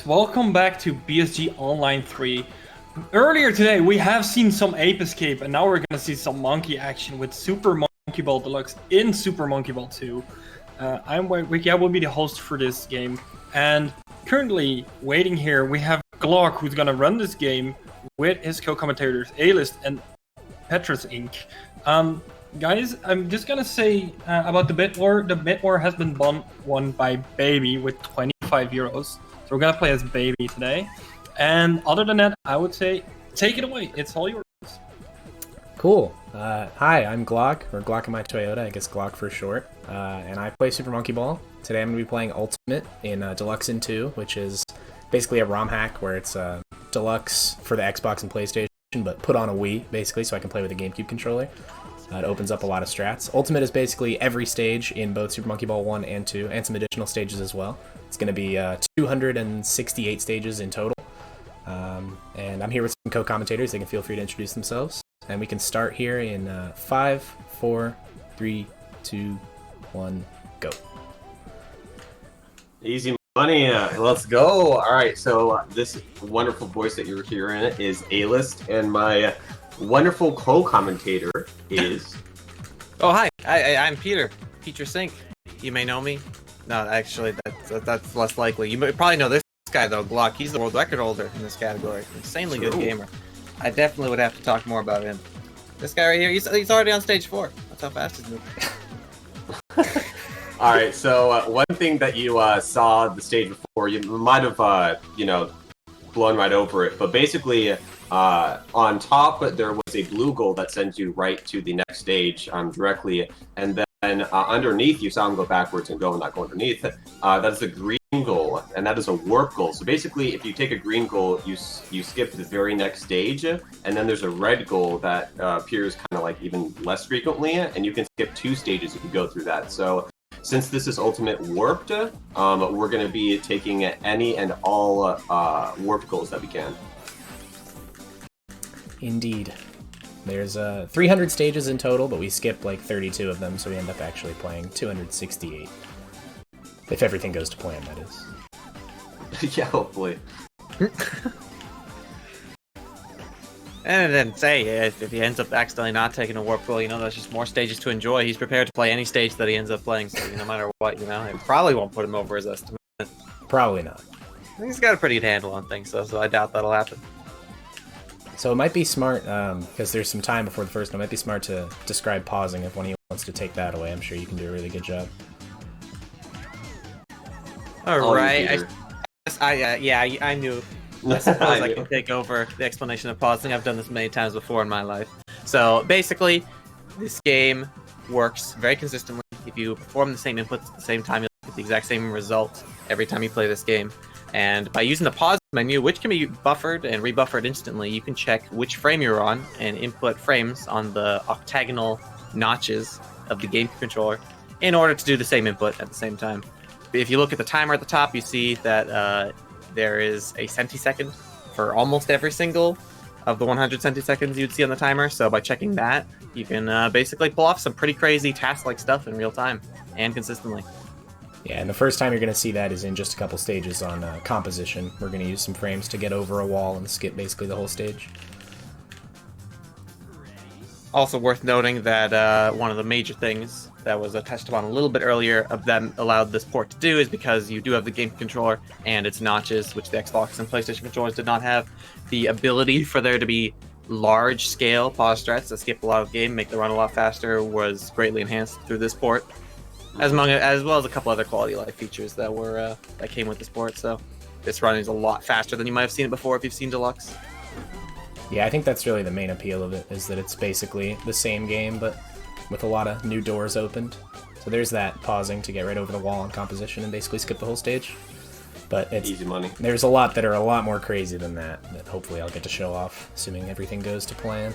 welcome back to BSG Online 3. Earlier today we have seen some Ape Escape and now we're gonna see some monkey action with Super Monkey Ball Deluxe in Super Monkey Ball 2. I'm Wiki, I will be the host for this game, and currently waiting here we have Glock, who's gonna run this game with his co-commentators A-List and Petrus Inc. Guys, I'm just gonna say about the bit war. The bit war has been won by Baby with 25 euros. So we're gonna play as Baby today. And other than that, I would say take it away. It's all yours. Cool. Hi, I'm Glock, or Glock in my Toyota, I guess Glock for short. And I play Super Monkey Ball. Today I'm going to be playing Ultimate in Deluxe in 2, which is basically a ROM hack where it's Deluxe for the Xbox and PlayStation, but put on a Wii, basically, so I can play with a GameCube controller. It opens up a lot of strats. Ultimate is basically every stage in both Super Monkey Ball 1 and 2, and some additional stages as well. It's going to be 268 stages in total. And I'm here with some co-commentators. They can feel free to introduce themselves. And we can start here in 5, 4, 3, 2, 1, go. Easy money, let's go. All right, so this wonderful voice that you're hearing is A-List, and my wonderful co-commentator is... Oh, hi, I'm Peter Sink. You may know me. No, actually, that's less likely. You probably know this guy, though, Glock. He's the world record holder in this category. Insanely good gamer. I definitely would have to talk more about him. This guy right here, he's already on stage 4. That's how fast he's moving. All right, so one thing that you saw the stage before, you might have, blown right over it, but basically on top there was a blue goal that sends you right to the next stage directly, and then underneath you saw him go backwards and go and not go underneath. That is a green goal, and that is a warp goal. So basically, if you take a green goal, you skip to the very next stage, and then there's a red goal that appears kind of like even less frequently, and you can skip 2 stages if you go through that. So since this is Ultimate Warped, we're going to be taking any and all warped goals that we can. Indeed. There's 300 stages in total, but we skipped like 32 of them, so we end up actually playing 268. If everything goes to plan, that is. Yeah, hopefully. And then say, if he ends up accidentally not taking a warp goal, that's just more stages to enjoy. He's prepared to play any stage that he ends up playing, so no matter what, it probably won't put him over his estimate. Probably not. I think he's got a pretty good handle on things, so I doubt that'll happen. So it might be smart, because there's some time before the first one, it might be smart to describe pausing if one of you wants to take that away. I'm sure you can do a really good job. Alright, I knew. I suppose I can take over the explanation of pausing. I've done this many times before in my life. So basically, this game works very consistently. If you perform the same inputs at the same time, you'll get the exact same result every time you play this game. And by using the pause menu, which can be buffered and rebuffered instantly, you can check which frame you're on and input frames on the octagonal notches of the game controller in order to do the same input at the same time. If you look at the timer at the top, you see that there is a centisecond for almost every single of the 100 centiseconds you'd see on the timer. So by checking that, you can basically pull off some pretty crazy task-like stuff in real time and consistently. Yeah, and the first time you're going to see that is in just a couple stages on composition. We're going to use some frames to get over a wall and skip basically the whole stage. Also worth noting that one of the major things that was touched upon a little bit earlier of them allowed this port to do is because you do have the game controller and its notches, which the Xbox and PlayStation controllers did not have. The ability for there to be large-scale pause strats that skip a lot of the game, make the run a lot faster, was greatly enhanced through this port, as well as a couple other quality of life features that were that came with this port. So this run is a lot faster than you might have seen it before if you've seen Deluxe. Yeah, I think that's really the main appeal of it, is that it's basically the same game, but with a lot of new doors opened. So there's that pausing to get right over the wall on composition and basically skip the whole stage. But it's easy money. There's a lot that are a lot more crazy than that hopefully I'll get to show off, assuming everything goes to plan.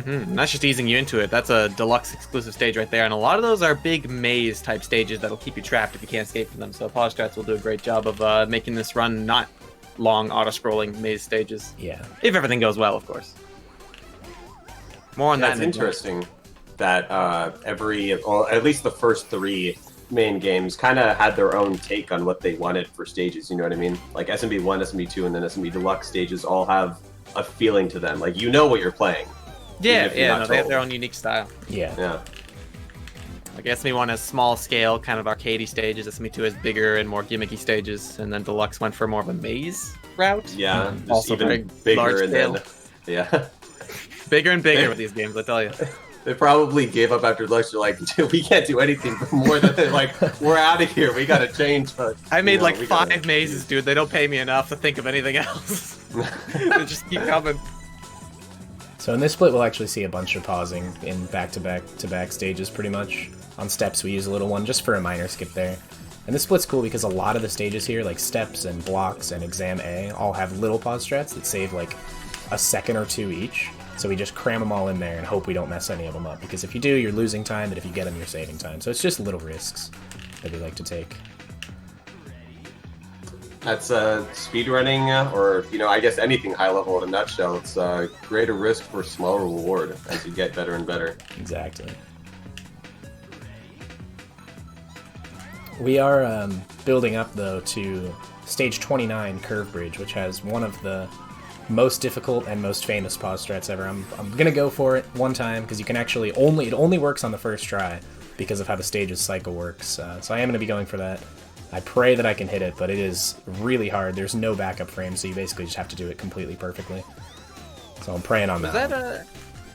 And that's just easing you into it. That's a Deluxe exclusive stage right there, and a lot of those are big maze type stages that'll keep you trapped if you can't escape from them. So pause strats will do a great job of making this run not long auto-scrolling maze stages. Yeah. If everything goes well, of course. More on that. It's interesting that or at least the first 3 main games kind of had their own take on what they wanted for stages. You know what I mean? Like SMB1, SMB2, and then SMB Deluxe stages all have a feeling to them. Like you know what you're playing. Yeah, yeah, no, they have their own unique style. Yeah. Like SMB1 has small scale, kind of arcadey stages. SMB2 has bigger and more gimmicky stages, and then Deluxe went for more of a maze route. Yeah, just also even very bigger large and scale. then yeah. Bigger and bigger with these games, I tell you. They probably gave up after Deluxe. They're like, dude, we can't do anything more than they're like, we're out of here. We gotta change. But I made like 5 mazes, dude. They don't pay me enough to think of anything else. They just keep coming. So in this split, we'll actually see a bunch of pausing in back-to-back stages, pretty much. On steps, we use a little one just for a minor skip there. And this split's cool because a lot of the stages here, like steps and blocks and exam A, all have little pause strats that save like a second or two each. So we just cram them all in there and hope we don't mess any of them up. Because if you do, you're losing time, but if you get them, you're saving time. So it's just little risks that we like to take. That's speedrunning, or I guess anything high level in a nutshell. It's greater risk for smaller reward as you get better and better. Exactly. We are building up though to stage 29 Curve Bridge, which has one of the most difficult and most famous pause strats ever. I'm gonna go for it one time because you can actually it only works on the first try because of how the stage's cycle works. So I am gonna be going for that. I pray that I can hit it, but it is really hard. There's no backup frame, so you basically just have to do it completely perfectly. So I'm praying on that.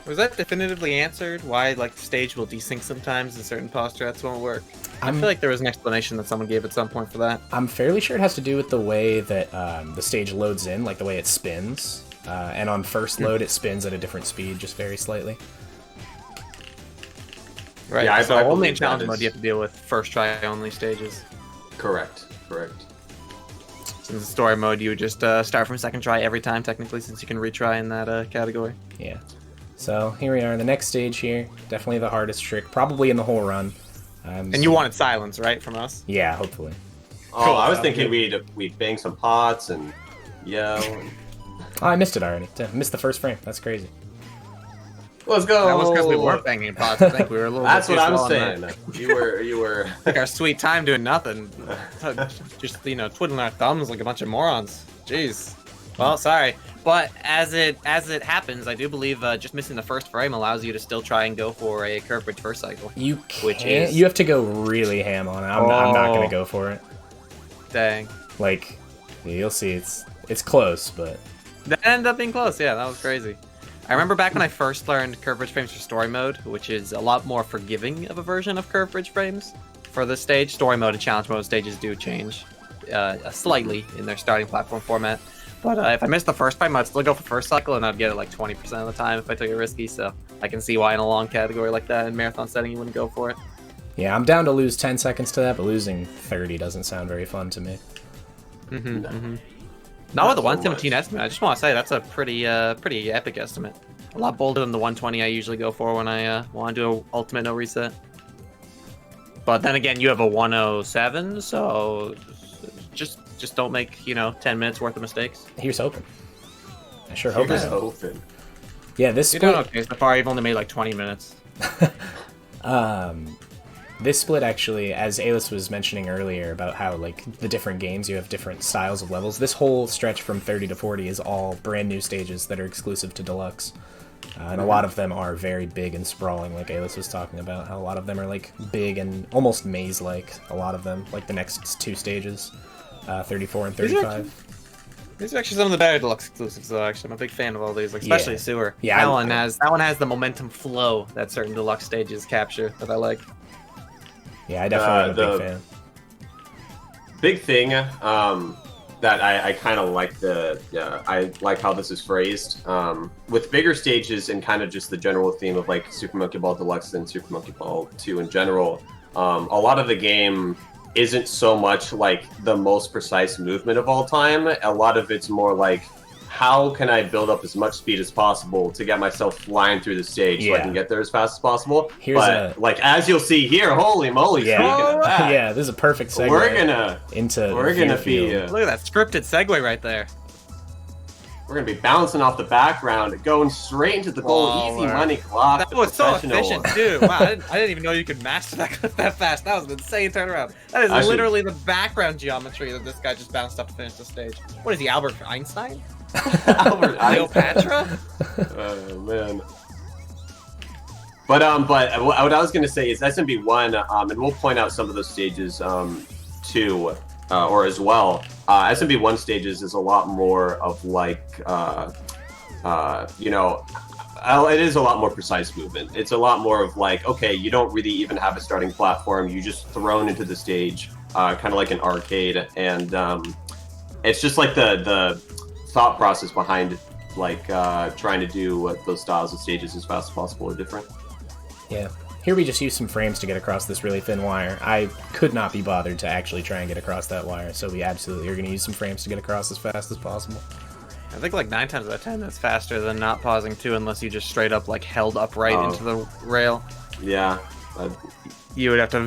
Was that definitively answered? Why like the stage will desync sometimes and certain pause strats won't work? I feel like there was an explanation that someone gave at some point for that. I'm fairly sure it has to do with the way that the stage loads in, like the way it spins. And on first load, it spins at a different speed, just very slightly. Right, yeah, so I only in believe challenge that mode is- you have to deal with first try only stages. Correct. Since in story mode, you would just start from second try every time, technically, since you can retry in that category. Yeah. So here we are, the next stage here. Definitely the hardest trick, probably in the whole run. And you wanted silence, right, from us? Yeah, hopefully. Oh, Cool. I was thinking we'd bang some pots and yell. And... Oh, I missed it already. I missed the first frame. That's crazy. Let's go. That was because we weren't banging pots. I think we were a little. That's bit what too I'm slow on saying. that. You were. Like our sweet time doing nothing, just twiddling our thumbs like a bunch of morons. Jeez. Well, sorry, but as it happens, I do believe just missing the first frame allows you to still try and go for a curve bridge first cycle. You can't. You have to go really ham on it. I'm not gonna go for it. Dang. Like, you'll see. It's close, but That ended up being close. Yeah, that was crazy. I remember back when I first learned curve bridge frames for story mode, which is a lot more forgiving of a version of curve bridge frames for this stage. Story mode and challenge mode stages do change slightly in their starting platform format. But if I missed the first frame, I'd still go for first cycle, and I'd get it like 20% of the time if I took it risky. So I can see why in a long category like that in marathon setting you wouldn't go for it. yeah, I'm down to lose 10 seconds to that, but losing 30 doesn't sound very fun to me. Not with the so 117 much. estimate. I just want to say that's a pretty epic estimate. A lot bolder than the 120 I usually go for when I want to do an ultimate no reset. But then again, you have a 107, so just don't make 10 minutes worth of mistakes. Here's hoping. I sure hope Here's so. hoping. Yeah, this You're split. doing okay so far. You've only made like 20 minutes. This split actually, as Alis was mentioning earlier about how like the different games you have different styles of levels, this whole stretch from 30 to 40 is all brand new stages that are exclusive to Deluxe. And a lot of them are very big and sprawling, like Alis was talking about, how a lot of them are like big and almost maze-like, a lot of them, like the next two stages, 34 and 35. These are actually some of the better Deluxe exclusives, though. Actually, I'm a big fan of all these, like, especially Yeah. Sewer. Yeah, that one has the momentum flow that certain Deluxe stages capture that I like. Yeah, I definitely am a big fan. Big thing that I kind of like I like how this is phrased. With bigger stages and kind of just the general theme of like Super Monkey Ball Deluxe and Super Monkey Ball 2 in general, a lot of the game isn't so much like the most precise movement of all time. A lot of it's more like, how can I build up as much speed as possible to get myself flying through the stage so I Yeah. can get there as fast as possible? Here's but like as you'll see here, holy moly! Yeah, Speaking of that, yeah, this is a perfect segue. we're gonna into we're gonna Fear be Field. Look at that scripted segue right there. We're gonna be bouncing off the background, going straight into the goal. Easy money, Glock. That was so efficient too. Wow, I didn't even know you could master that that fast. That was an insane turnaround. That is literally the background geometry that this guy just bounced up to finish the stage. What is he, Albert Einstein? Albert Cleopatra? Oh man. But what I was gonna say is SMB1, and we'll point out some of those stages too, or as well. SMB1 stages is a lot more of like, you know, it is a lot more precise movement. It's a lot more of like, okay, you don't really even have a starting platform. You just thrown into the stage, kind of like an arcade, and it's just like the thought process behind like trying to do those styles of stages as fast as possible are different. Yeah. Here we just use some frames to get across this really thin wire. I could not be bothered to actually try and get across that wire, so we absolutely are going to use some frames to get across as fast as possible. I think like 9 times out of 10 that's faster than not pausing too, unless you just straight up like held upright into the rail. Yeah. You would have to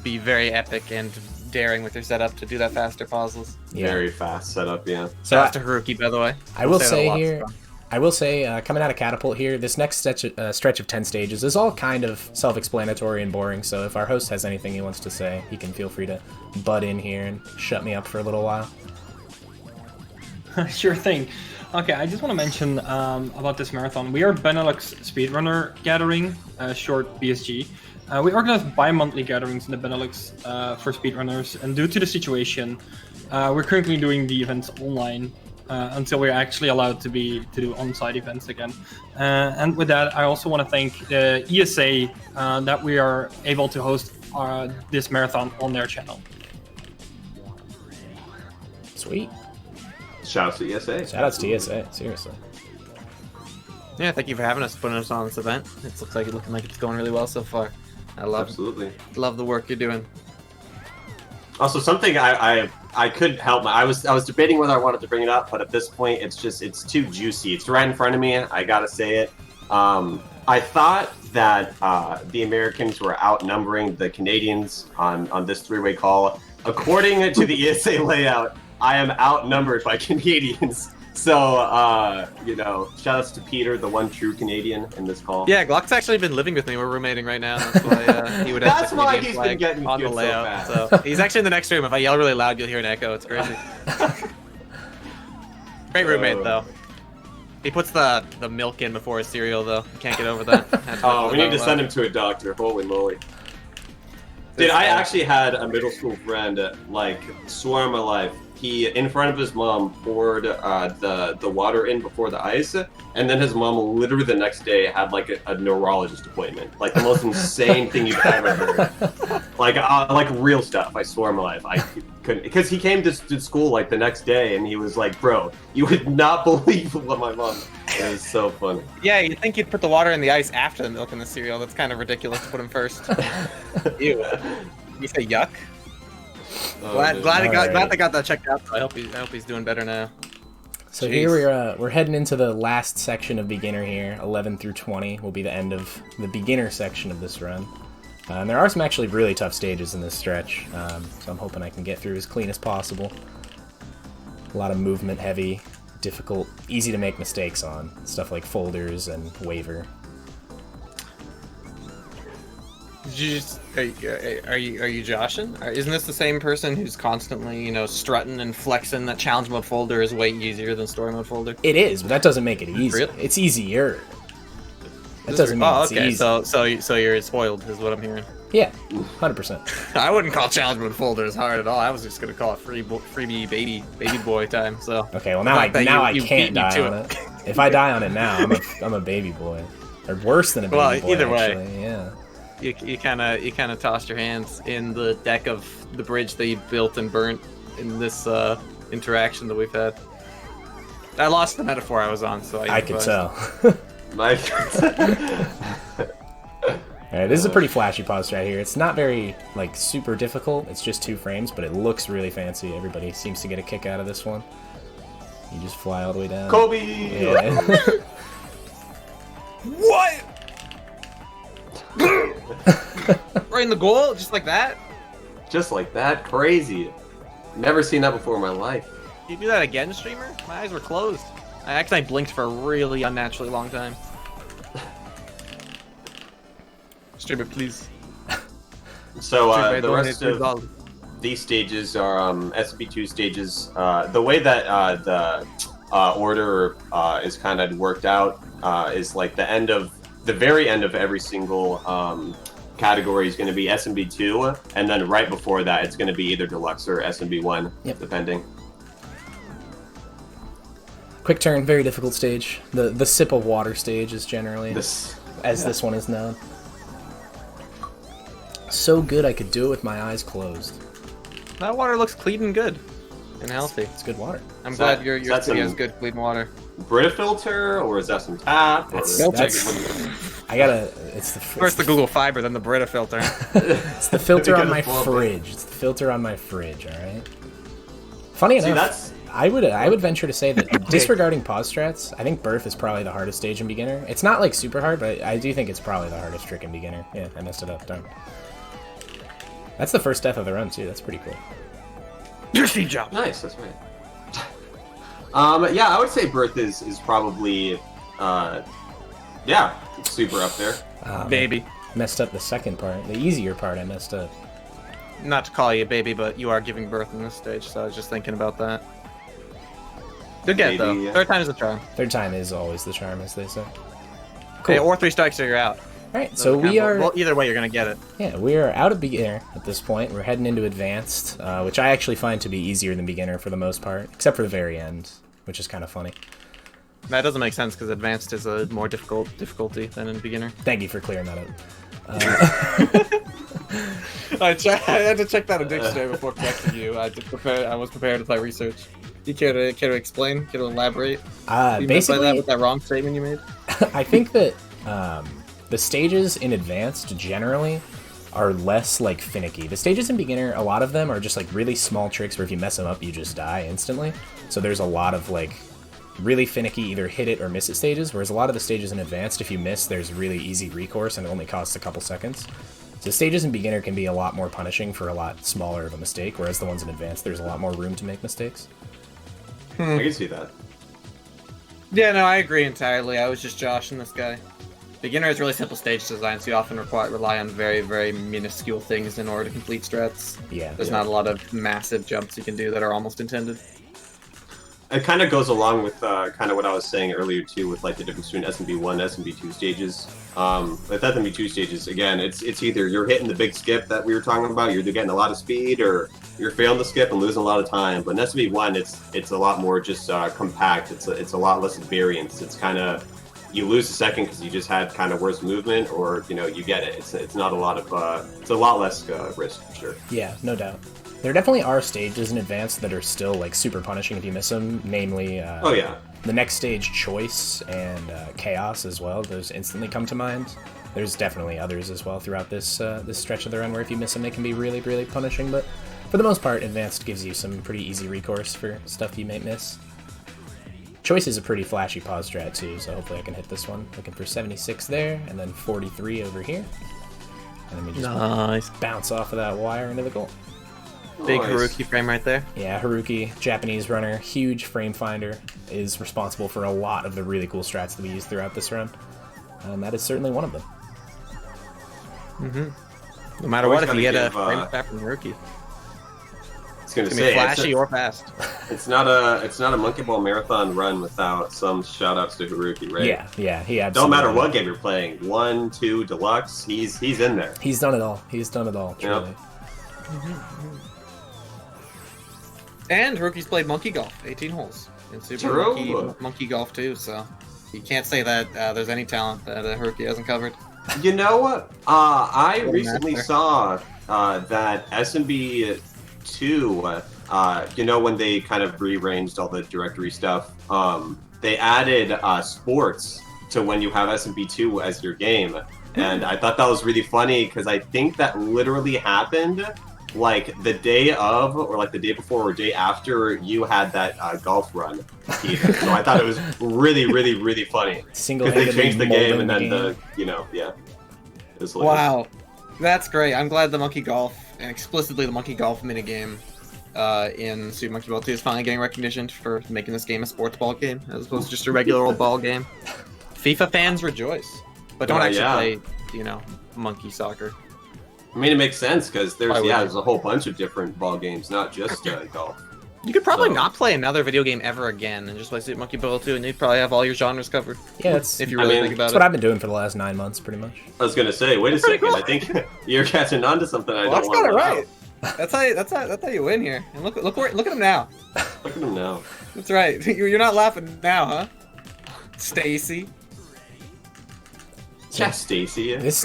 be very epic and daring with your setup to do that faster pauses. Yeah. Very fast setup, yeah. So after Haruki, by the way. I will say coming out of Catapult here, this next stretch of 10 stages is all kind of self-explanatory and boring, so if our host has anything he wants to say, he can feel free to butt in here and shut me up for a little while. Sure thing. Okay, I just want to mention about this marathon. We are Benelux Speedrunner Gathering, short BSG. We organize bi-monthly gatherings in the Benelux for speedrunners, and due to the situation, we're currently doing the events online until we're actually allowed to do on-site events again. And with that, I also want to thank the ESA that we are able to host this marathon on their channel. Sweet. Shout out to ESA. Shout outs to ESA, seriously. Yeah, thank you for having us, putting us on this event. It looks like it's going really well so far. I love the work you're doing. Also, something I couldn't help. I was debating whether I wanted to bring it up, but at this point, it's too juicy. It's right in front of me. I gotta say it. I thought that the Americans were outnumbering the Canadians on this three-way call. According to the ESA layout, I am outnumbered by Canadians. So, you know, shout outs to Peter, the one true Canadian in this call. Yeah, Glock's actually been living with me. We're roommating right now. That's why he would have That's why he's been getting on the layout. So he's actually in the next room. If I yell really loud, you'll hear an echo. It's crazy. Great roommate, though. He puts the milk in before his cereal, though. Can't get over that. Oh, we need to send him to a doctor. Holy moly. Dude, I actually had a middle school friend, like, swear on my life. He, in front of his mom, poured the water in before the ice, and then his mom literally the next day had like a neurologist appointment. Like the most insane thing you've ever heard. Like real stuff. I swear on my life, I couldn't, because he came to school like the next day, and he was like, "Bro, you would not believe what my mom." It was so funny. Yeah, you'd think you'd put the water in the ice after the milk and the cereal. That's kind of ridiculous to put them first. Ew. You say yuck? Glad they got that checked out. I hope he's doing better now. So here we're heading into the last section of beginner here. 11 through 20 will be the end of the beginner section of this run. And there are some actually really tough stages in this stretch, so I'm hoping I can get through as clean as possible. A lot of movement heavy, difficult, easy to make mistakes on. Stuff like folders and waiver. Are you joshing? Isn't this the same person who's constantly, you know, strutting and flexing that challenge mode folder is way easier than story mode folder? It is, but that doesn't make it easy. Really? It's easier. That doesn't mean it's easy. So you're spoiled, is what I'm hearing. Yeah, 100%. I wouldn't call challenge mode folder as hard at all. I was just gonna call it freebie baby boy time. So okay, well now I can't die on it. If I die on it now, I'm a baby boy, or worse than a baby boy. Either way, actually. Yeah. You kind of tossed your hands in the deck of the bridge that you built and burnt in this interaction that we've had. I lost the metaphor I was on, so I could tell. Nice. Alright, this is a pretty flashy pause right here. It's not very, like, super difficult. It's just 2 frames, but it looks really fancy. Everybody seems to get a kick out of this one. You just fly all the way down. Kobe! Yeah. What? Right in the goal, just like that? Just like that? Crazy. Never seen that before in my life. You do that again, streamer? My eyes were closed. I actually blinked for a really unnaturally long time. Streamer, please. So Streamer, the rest of these stages are SMB2 stages. The way that the order is kind of worked out is like the very end of every single category is going to be SMB2, and then right before that it's going to be either Deluxe or SMB1, depending. Quick turn, very difficult stage. The sip of water stage is generally, this one is known. So good I could do it with my eyes closed. That water looks clean and good. And healthy. It's good water. I'm glad your city has good clean water. Brita filter, or is that some tap? It's the First the Google Fiber, then the Brita filter. It's the filter on my fridge. It's the filter on my fridge. All right. Funny enough, I would venture to say that disregarding pause strats, I think birth is probably the hardest stage in beginner. It's not like super hard, but I do think it's probably the hardest trick in beginner. Yeah, I messed it up. Darn. That's the first death of the run too. That's pretty cool. Your speed jump. Nice, that's right. Yeah, I would say birth is probably, super up there. Baby. Messed up the second part. The easier part I messed up. Not to call you a baby, but you are giving birth in this stage, so I was just thinking about that. Good get, though. Yeah. Third time is the charm. Third time is always the charm, as they say. Cool. Hey, or 3 strikes or you're out. Alright, so we are... Well, either way, you're going to get it. Yeah, we are out of beginner at this point. We're heading into advanced, which I actually find to be easier than beginner for the most part, except for the very end, which is kind of funny. That doesn't make sense, because advanced is a more difficulty than in beginner. Thank you for clearing that up. I had to check that in dictionary before correcting you. I was prepared with my research. You care to explain? Care to elaborate? Basically, that with that wrong statement you made? I think that the stages in advanced generally are less like finicky. The stages in beginner, a lot of them are just like really small tricks where if you mess them up, you just die instantly. So there's a lot of like really finicky either hit it or miss it stages, whereas a lot of the stages in advanced, if you miss, there's really easy recourse and it only costs a couple seconds. So stages in beginner can be a lot more punishing for a lot smaller of a mistake, whereas the ones in advanced, there's a lot more room to make mistakes. I can see that. Yeah, no, I agree entirely. I was just joshing this guy. Beginner has really simple stage design, so you often rely on very, very minuscule things in order to complete strats. Yeah. There's not a lot of massive jumps you can do that are almost intended. It kind of goes along with kind of what I was saying earlier too, with like the difference between SMB1 and SMB2 stages. With SMB2 stages, again, it's either you're hitting the big skip that we were talking about, you're either getting a lot of speed, or you're failing the skip and losing a lot of time. But in SMB1, it's a lot more just compact. It's a lot less variance. It's kind of you lose a second because you just had kind of worse movement, or you get it. It's not a lot of it's a lot less risk for sure. Yeah, no doubt. There definitely are stages in advanced that are still like super punishing if you miss them, namely the next stage, Choice, and Chaos as well. Those instantly come to mind. There's definitely others as well throughout this this stretch of the run where if you miss them they can be really, really punishing, but for the most part advanced gives you some pretty easy recourse for stuff you might miss. Choice is a pretty flashy pause strat too, so hopefully I can hit this one. Looking for 76 there, and then 43 over here. And then we just bounce off of that wire into the goal. Big Haruki frame right there. Yeah, Haruki, Japanese runner, huge frame finder, is responsible for a lot of the really cool strats that we use throughout this run. And that is certainly one of them. No matter what, if you get a frame back from Haruki, It's gonna be say flashy or fast. It's not a Monkey Ball marathon run without some shout-outs to Haruki, right? Yeah, he absolutely. Don't matter what game you're playing, 1, 2, Deluxe, he's in there. He's done it all. He's done it all, truly. Yep. And Haruki's played Monkey Golf, 18 holes. In Super Monkey Golf too, so you can't say that there's any talent that Haruki hasn't covered. You know what? I recently saw that SMB2, when they kind of rearranged all the directory stuff, they added sports to when you have SMB2 as your game. And I thought that was really funny because I think that literally happened like the day of, or like the day before or day after you had that golf run. Even. So I thought it was really, really, really funny. Because they changed the game and then it was wow. That's great. I'm glad the Monkey Golf, and explicitly the Monkey Golf minigame, in Super Monkey Ball 2 is finally getting recognition for making this game a sports ball game as opposed to just a regular old ball game. FIFA fans rejoice, but don't actually play, you know, monkey soccer. I mean, it makes sense because there's a whole bunch of different ball games, not just golf. You could probably not play another video game ever again and just play Super Monkey Ball 2, and you'd probably have all your genres covered. Yeah, that's if you really think about that's it. what I've been doing for the last 9 months, pretty much. I was gonna say, wait a second. cool. I think you're catching on to something I don't want to got it know. right. That's how you win here. And look at him now. Look at him now. That's right. You're not laughing now, huh? Stacy. Yeah, Stacy. This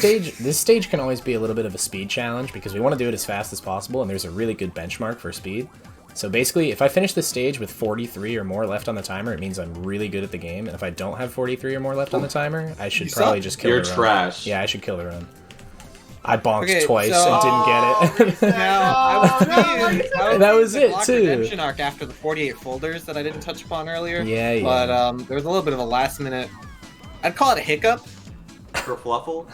stage can always be a little bit of a speed challenge because we want to do it as fast as possible, and there's a really good benchmark for speed. So basically, if I finish this stage with 43 or more left on the timer, it means I'm really good at the game. And if I don't have 43 or more left on the timer, I should probably just kill the run. You're trash. Yeah, I should kill the run. I bonked twice and didn't get it. That was it, too. Redemption arc after the 48 folders that I didn't touch upon earlier. Yeah. But there was a little bit of a last minute. I'd call it a hiccup. For Fluffle?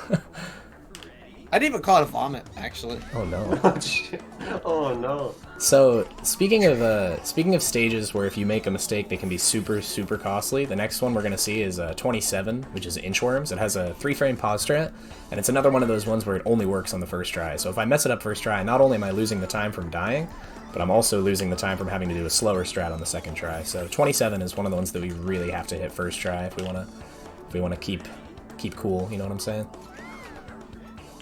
I'd even call it a vomit, actually. Oh no. Oh, shit. Oh no. So speaking of stages where if you make a mistake they can be super costly, the next one we're gonna see is 27, which is Inchworms. It has a 3-frame pause strat, and it's another one of those ones where it only works on the first try. So if I mess it up first try, not only am I losing the time from dying, but I'm also losing the time from having to do a slower strat on the second try. So 27 is one of the ones that we really have to hit first try if we wanna keep cool. You know what I'm saying?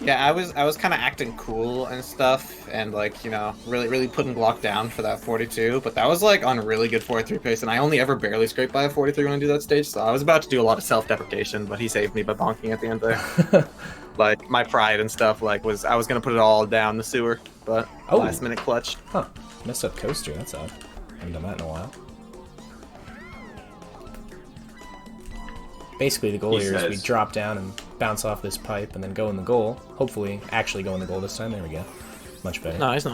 Yeah, I was kind of acting cool and stuff, and like, you know, really putting Glock down for that 42. But that was like on a really good 43 pace, and I only ever barely scrape by a 43 when I do that stage. So I was about to do a lot of self-deprecation, but he saved me by bonking at the end there. Like my pride and stuff, like I was gonna put it all down the sewer, but last minute clutch. Huh? Messed up coaster. That's odd. Haven't done that in a while. Basically, the goal here is we drop down and bounce off this pipe and then go in the goal. Hopefully, actually go in the goal this time. There we go. Much better. Nice.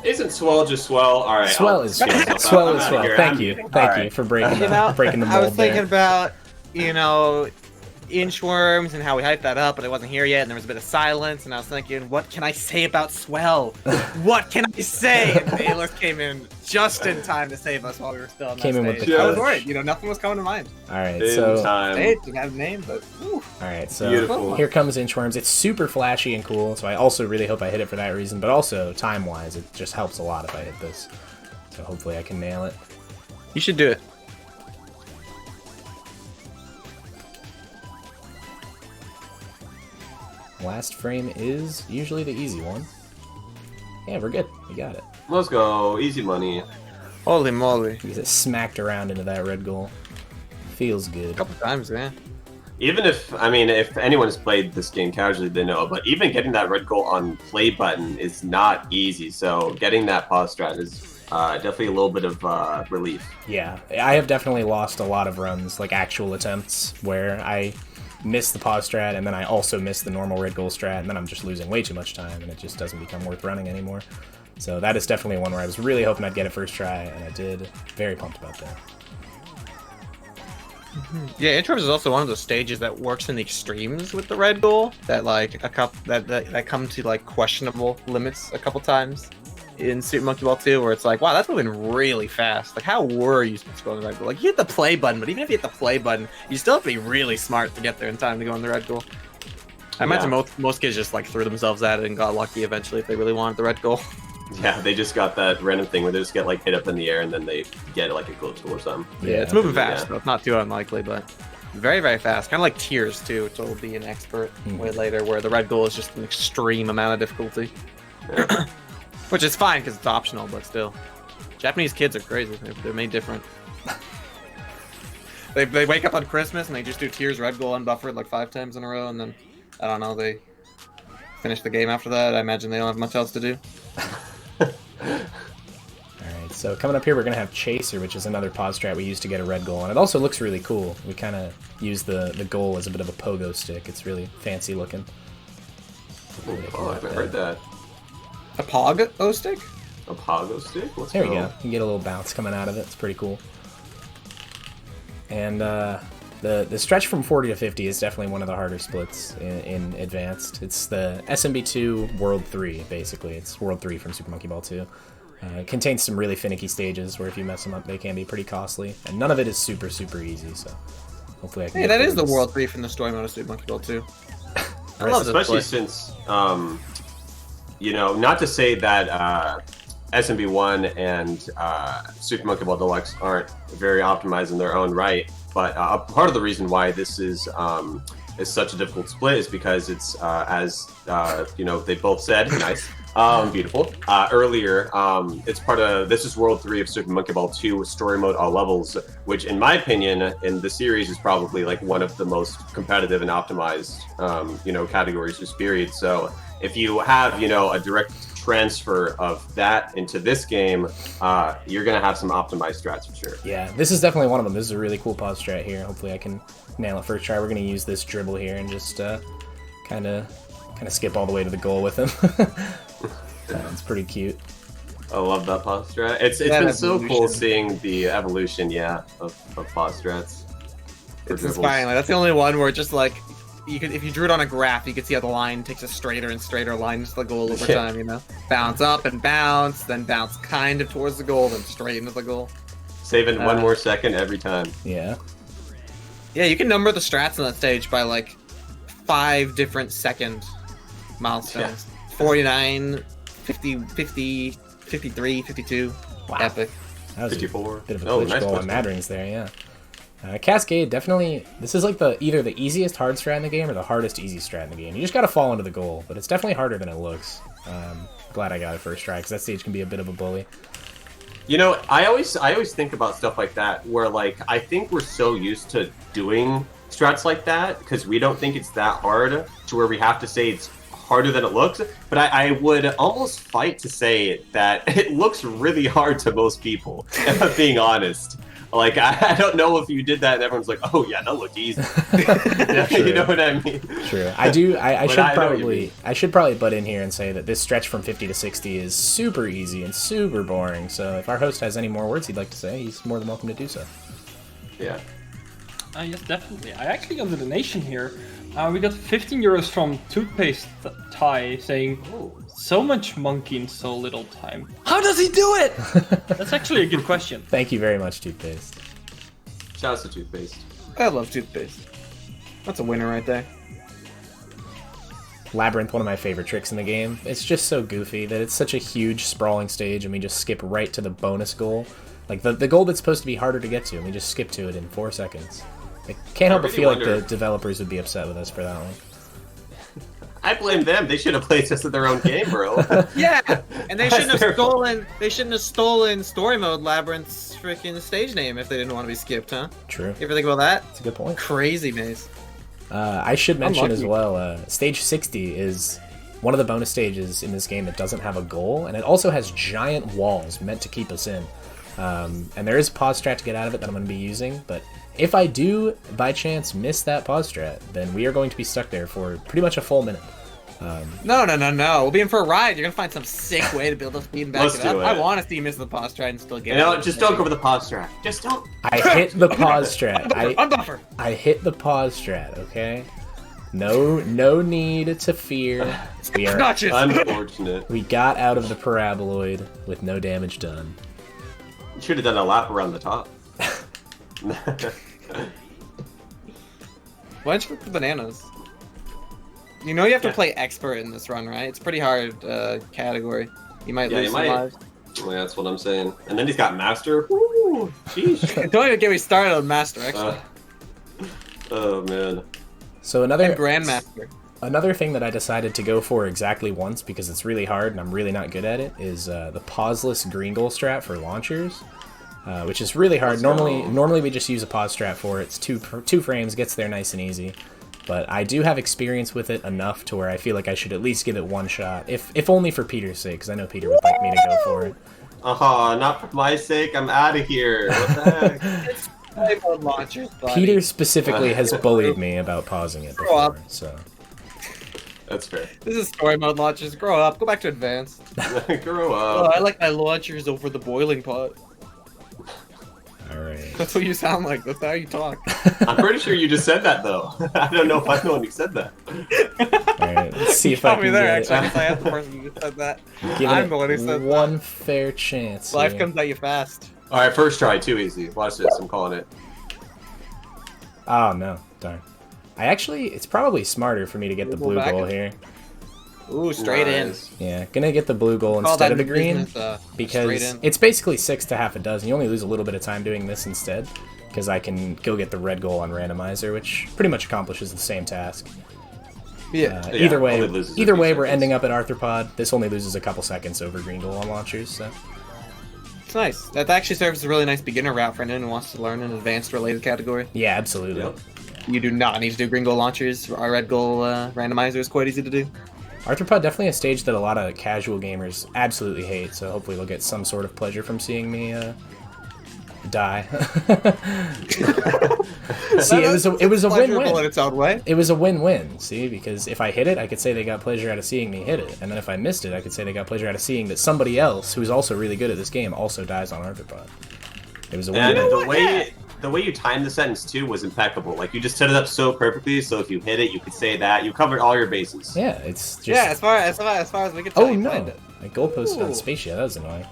Isn't swell just swell? All right. Swell is swell. Swell is swell. Thank you for breaking the mold. I was thinking there. about, you know, Inchworms and how we hyped that up, but it wasn't here yet, and there was a bit of silence, and I was thinking, what can I say about Swell? What can I say? And Deluxe came in just in time to save us while we were still on that stage. I was worried, you know, nothing was coming to mind. Alright, so... Didn't have a name, but... Alright, so beautiful. Here comes Inchworms. It's super flashy and cool, so I also really hope I hit it for that reason, but also, time-wise, it just helps a lot if I hit this. So hopefully I can nail it. You should do it. Last frame is usually the easy one. Yeah, we're good. We got it. Let's go. Easy money. Holy moly. We get smacked around into that red goal. Feels good. A couple times, man. Even if anyone's played this game casually, they know, but even getting that red goal on play button is not easy. So getting that pause strat is definitely a little bit of relief. Yeah, I have definitely lost a lot of runs, like actual attempts, where I miss the pause strat, and then I also miss the normal red goal strat, and then I'm just losing way too much time, and it just doesn't become worth running anymore. So that is definitely one where I was really hoping I'd get it first try, and I did. Very pumped about that. Yeah, Inchworms is also one of those stages that works in the extremes with the red goal, that like that come to like questionable limits a couple times in Super Monkey Ball 2, where it's like, wow, that's moving really fast. Like, how were you supposed to go in the red goal? Like, you hit the play button, but even if you hit the play button, you still have to be really smart to get there in time to go in the red goal. I imagine most kids just like threw themselves at it and got lucky eventually if they really wanted the red goal. Yeah, they just got that random thing where they just get like hit up in the air and then they get like a glitch or something. Yeah, it's moving fast, though. It's not too unlikely, but very, very fast. Kind of like Tears, too, which will be an expert way later, where the red goal is just an extreme amount of difficulty. Yeah. Which is fine, because it's optional, but still. Japanese kids are crazy. They're made different. They wake up on Christmas and they just do Tears red goal unbuffered like 5 times in a row, and then, I don't know, they finish the game after that. I imagine they don't have much else to do. Alright, so coming up here we're going to have Chaser, which is another pause strat we use to get a red goal, and it also looks really cool. We kind of use the goal as a bit of a pogo stick. It's really fancy looking. Oh, I haven't heard that. A pogo stick? A pogo stick? Let's there go. we go. You get a little bounce coming out of it. It's pretty cool. And the stretch from 40 to 50 is definitely one of the harder splits in Advanced. It's the SMB2 World 3, basically. It's World 3 from Super Monkey Ball 2. It contains some really finicky stages where if you mess them up, they can be pretty costly. And none of it is super, super easy, so hopefully I can... Hey, that is the World 3 from the story mode of Super Monkey Ball 2. I love this especially play. since, you know, not to say that SMB1 and Super Monkey Ball Deluxe aren't very optimized in their own right, but part of the reason why this is such a difficult split is because it's, as you know, they both said, nice, beautiful, earlier, it's part of, this is World 3 of Super Monkey Ball 2 with story mode all levels, which in my opinion, in the series is probably like one of the most competitive and optimized, you know, categories this period. So if you have, you know, a direct transfer of that into this game, you're gonna have some optimized strats for sure. Yeah, this is definitely one of them. This is a really cool pause strat here. Hopefully I can nail it first try. We're gonna use this dribble here and just kind of skip all the way to the goal with him. It's pretty cute. I love that pause strat. It's been so cool seeing the evolution, yeah, of pause strats. It's inspiring. Like, that's the only one where just like you could, if you drew it on a graph, you could see how the line takes a straighter and straighter line to the goal over time. You know, bounce up and bounce, then bounce kind of towards the goal, then straight into the goal. Saving one more second every time. Yeah. Yeah, you can number the strats on that stage by like 5 different second milestones. Yeah. 49, 50, 50, 53, 52. Wow. Epic. That was 54. A bit of a glitch goal on Mad Rings there, yeah. Cascade, definitely, this is like either the easiest hard strat in the game or the hardest easy strat in the game. You just gotta fall into the goal, but it's definitely harder than it looks. Glad I got it first try, because that stage can be a bit of a bully. You know, I always think about stuff like that, where like, I think we're so used to doing strats like that, because we don't think it's that hard, to where we have to say it's harder than it looks, but I would almost fight to say that it looks really hard to most people, if I'm being honest. Like, I don't know if you did that and everyone's like, oh yeah, that looked easy. You know what I mean? True. I do. I should probably butt in here and say that this stretch from 50 to 60 is super easy and super boring. So if our host has any more words he'd like to say, he's more than welcome to do so. Yeah. Yes, definitely. I actually got a donation here. We got 15 euros from Toothpaste Thai saying, oh, so much monkey in so little time. How does he do it? That's actually a good question. Thank you very much, Toothpaste. Shout out to Toothpaste. I love Toothpaste. That's a winner right there. Labyrinth, one of my favorite tricks in the game. It's just so goofy that it's such a huge sprawling stage and we just skip right to the bonus goal. Like the goal that's supposed to be harder to get to, and we just skip to it in 4 seconds. I can't help but feel like the developers would be upset with us for that one. I blame them. They should have played just at their own game, bro. Yeah, and they shouldn't have stolen. They shouldn't have stolen story mode Labyrinth's freaking stage name if they didn't want to be skipped, huh? True. You ever think about that? That's a good point. Crazy maze. I should mention as well, stage 60 is one of the bonus stages in this game that doesn't have a goal, and it also has giant walls meant to keep us in. And there is a pause strat to get out of it that I'm going to be using, but if I do, by chance, miss that pause strat, then we are going to be stuck there for pretty much a full minute. No. We'll be in for a ride. You're going to find some sick way to build up speed and back it up. I want to see you miss the pause strat and still get it. No, just don't go for the pause strat. Just don't. I hit the pause strat. I'm buffer. I hit the pause strat, okay? No need to fear. We are unfortunate. We got out of the paraboloid with no damage done. You should have done a lap around the top. Why don't you look for bananas? You know you have to play expert in this run, right? It's a pretty hard category. You might lose some lives. Well, that's what I'm saying. And then he's got master. Woo! Sheesh. Don't even get me started on master, actually. Oh man. So another grandmaster. Another thing that I decided to go for exactly once because it's really hard and I'm really not good at it is the pauseless green goal strat for launchers, which is really hard. Normally we just use a pause strat for it. It's two frames, gets there nice and easy. But I do have experience with it enough to where I feel like I should at least give it one shot, if only for Peter's sake, because I know Peter would like me to go for it. Not for my sake. I'm out of here. What the heck? Launchers, Peter specifically has bullied me about pausing it before, so. That's fair. This is story mode launchers. Grow up. Go back to advanced. Grow Oh, up. I like my launchers over the boiling pot. Alright. That's what you sound like. That's how you talk. I'm pretty sure you just said that though. I don't know if I'm the one who said that. Alright, let's see if I Got can me there, get actually. I guess I am the person who just said that. Giving I'm the one who it said one that. fair chance. Life here. comes at you fast. All right, first try, too easy. Watch this. I'm calling it. Oh no, darn. It's probably smarter for me to get the blue back goal in. here. Ooh, straight Nice. Yeah, gonna get the blue goal in. Call instead that of the green straight because in. it's basically 6 to half a dozen. You only lose a little bit of time doing this instead because I can go get the red goal on randomizer, which pretty much accomplishes the same task. Yeah. Yeah, Either way, only loses a few we're seconds. ending up at arthropod. This only loses a couple seconds over green goal on launchers. So It's nice. That actually serves as a really nice beginner route for anyone who wants to learn an advanced related category. yeah, absolutely. Yep. You do not need to do green goal launchers. Our red goal randomizer is quite easy to do. Arthropod definitely a stage that a lot of casual gamers absolutely hate. So hopefully they'll get some sort of pleasure from seeing me die. See, it was a pleasurable in win-win. its own way. It was a win-win, see, because if I hit it, I could say they got pleasure out of seeing me hit it, and then if I missed it, I could say they got pleasure out of seeing that somebody else, who's also really good at this game, also dies on Arthropod. It was a And win-win. the way you timed the sentence too was impeccable. Like you just set it up so perfectly, so if you hit it, you could say that. You covered all your bases. Yeah, it's just... Yeah, as far as we can tell, Oh you no! played it. My goalpost on Ooh. Spacia, that was annoying.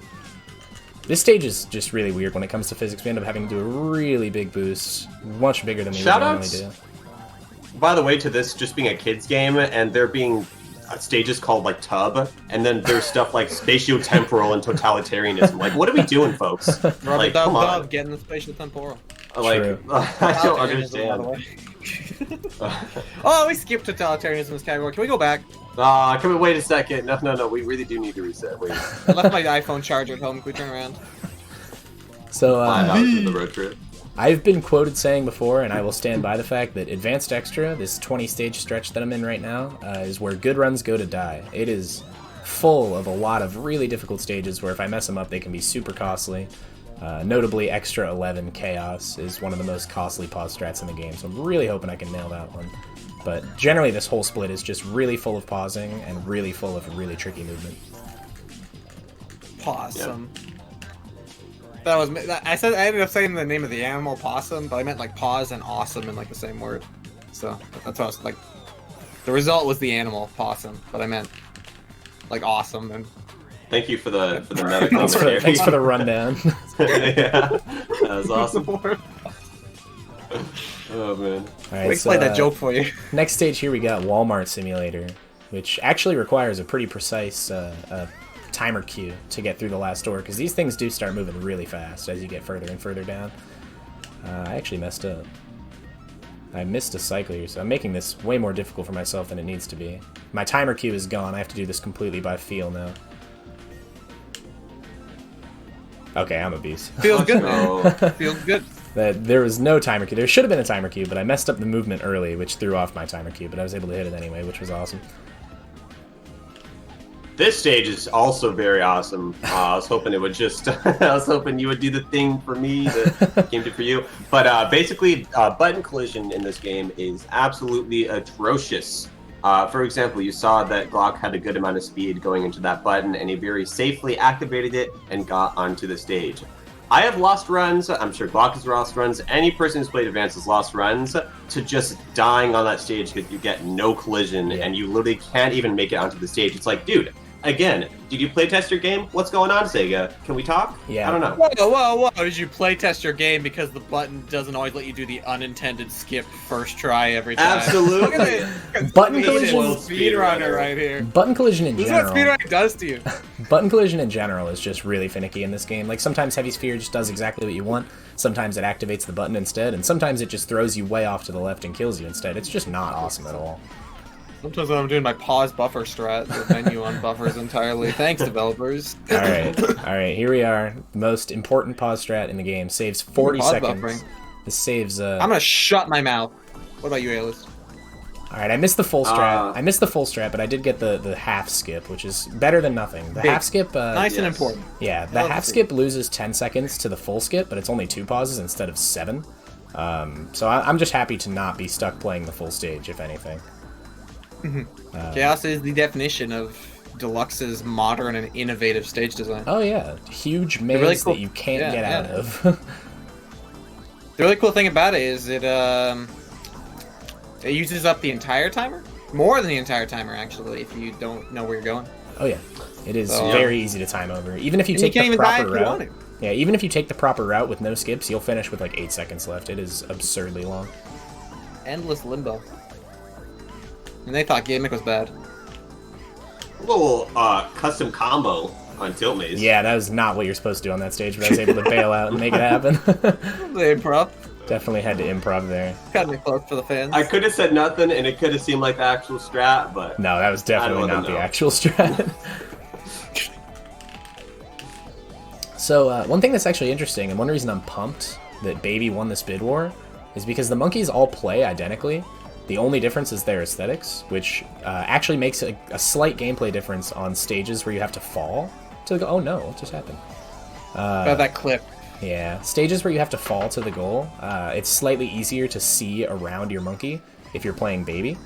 This stage is just really weird when it comes to physics. We end up having to do a really big boost, much bigger than we would normally Shoutouts. do. By the way, to this just being a kids game, and there being stages called like Tub, and then there's stuff like spatiotemporal and totalitarianism. Like, what are we doing, folks? Like, come on. Getting the spatial temporal. Like, True. I don't understand. Oh, we skipped totalitarianism as category. Can we go back? Can we wait a second? No, we really do need to reset. Wait. I left my iPhone charger at home. Can we turn around? So, 5 hours of the road trip. I've been quoted saying before, and I will stand by the fact that Advanced Extra, this 20-stage stretch that I'm in right now, is where good runs go to die. It is full of a lot of really difficult stages where if I mess them up, they can be super costly. Notably, Extra 11 Chaos is one of the most costly pause strats in the game, so I'm really hoping I can nail that one. But generally, this whole split is just really full of pausing and really full of really tricky movement. Possum. That was I ended up saying the name of the animal possum, but I meant like pause and awesome in like the same word. So that's what I was like. The result was the animal possum, but I meant like awesome and. Thank you for the meta comment. Thanks for the rundown. Yeah, that was awesome. Oh man. Alright, We played that joke for you. Next stage here we got Walmart Simulator, which actually requires a pretty precise timer queue to get through the last door, because these things do start moving really fast as you get further and further down. I actually messed up. I missed a cycle here, so I'm making this way more difficult for myself than it needs to be. My timer queue is gone. I have to do this completely by feel now. Okay, I'm a beast. Feels good, Oh. man. Feels good. There was no timer queue. There should have been a timer queue, but I messed up the movement early, which threw off my timer queue, but I was able to hit it anyway, which was awesome. This stage is also very awesome. I was hoping it would just, I was hoping you would do the thing for me that Game did for you. But basically, button collision in this game is absolutely atrocious. For example, you saw that Glock had a good amount of speed going into that button, and he very safely activated it and got onto the stage. I have lost runs, I'm sure Glock has lost runs, any person who's played Advanced has lost runs to just dying on that stage because you get no collision and you literally can't even make it onto the stage. It's like, dude, again, did you play test your game? What's going on, Sega? Can we talk? Yeah. I don't know. Whoa. Did you play test your game because the button doesn't always let you do the unintended skip first try every time? Absolutely. Look at this. Button collision. Speedrunner right here. Button collision in This is what general. speedrunning does to you. Button collision in general is just really finicky in this game. Like, sometimes Heavy Sphere just does exactly what you want, sometimes it activates the button instead, and sometimes it just throws you way off to the left and kills you instead. It's just not awesome at all. Sometimes when I'm doing my pause buffer strat, the menu unbuffers entirely. Thanks, developers. Alright, here we are. The most important pause strat in the game. Saves 40 Pause seconds. buffering. This saves, I'm gonna shut my mouth. What about you, Alice? Alright, I missed the full strat. But I did get the half skip, which is better than nothing. The Big. half skip... Nice and important. Yeah, the half skip loses 10 seconds to the full skip, but it's only 2 pauses instead of 7. So I'm just happy to not be stuck playing the full stage, if anything. Chaos is the definition of Deluxe's modern and innovative stage design. Oh yeah, huge maze really cool. that you can't Yeah, get yeah. out of. The really cool thing about it is it uses up the entire timer, more than the entire timer actually, if you don't know where you're going. Oh yeah, it is very easy to time over. Even if you take the proper route. Yeah, even if you take the proper route with no skips, you'll finish with like 8 seconds left. It is absurdly long. Endless limbo. And they thought Gimmick was bad. A little custom combo on Tilt Maze. Yeah, that was not what you're supposed to do on that stage, but I was able to bail out and make it happen. The improv. Definitely had to improv there. Got me close for the fans. I could have said nothing, and it could have seemed like the actual strat, but... No, that was definitely not the actual strat. So, one thing that's actually interesting, and one reason I'm pumped that Baby won this bid war, is because the monkeys all play identically. The only difference is their aesthetics, which actually makes a slight gameplay difference on stages where you have to fall to go. Oh no, what just happened? About that clip. Yeah, stages where you have to fall to the goal, it's slightly easier to see around your monkey if you're playing Baby.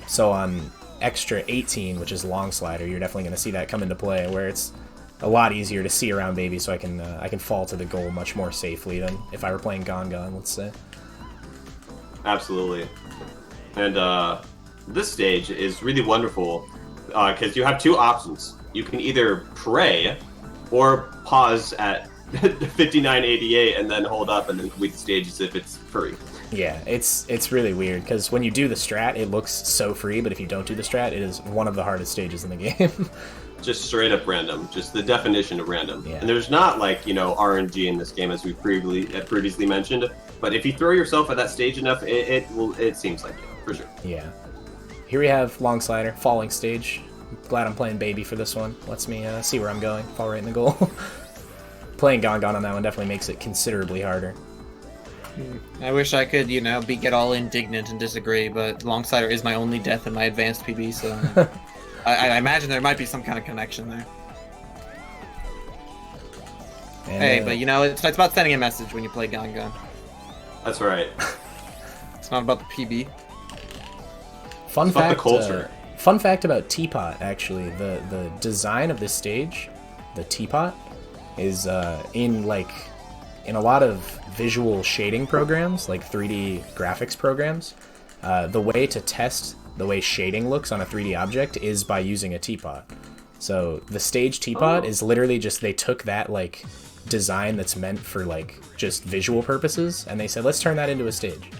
So on Extra 18, which is Long Slider, you're definitely going to see that come into play, where it's a lot easier to see around Baby, so I can fall to the goal much more safely than if I were playing Gon, let's say. Absolutely. And this stage is really wonderful because you have two options. You can either pray or pause at 5988 and then hold up and then complete the stage as if it's free. Yeah, it's really weird because when you do the strat, it looks so free, but if you don't do the strat, it is one of the hardest stages in the game. Just straight up random, just the definition of random. Yeah. And there's not like, RNG in this game as we previously mentioned, but if you throw yourself at that stage enough, it seems like it, for sure. Yeah. Here we have Long Slider, falling stage. Glad I'm playing Baby for this one. Lets me see where I'm going, fall right in the goal. Playing Gon on that one definitely makes it considerably harder. I wish I could, get all indignant and disagree, but Long Slider is my only death in my advanced PB, so I imagine there might be some kind of connection there. And, hey, but it's about sending a message when you play Gon. That's right. It's not about the PB. Fun about fact, the culture. Fun fact about Teapot, actually, the design of this stage, the Teapot, is in a lot of visual shading programs, like 3D graphics programs. The way to test the way shading looks on a 3D object is by using a teapot. So the stage teapot is literally just, they took that design that's meant for just visual purposes, and they said, let's turn that into a stage.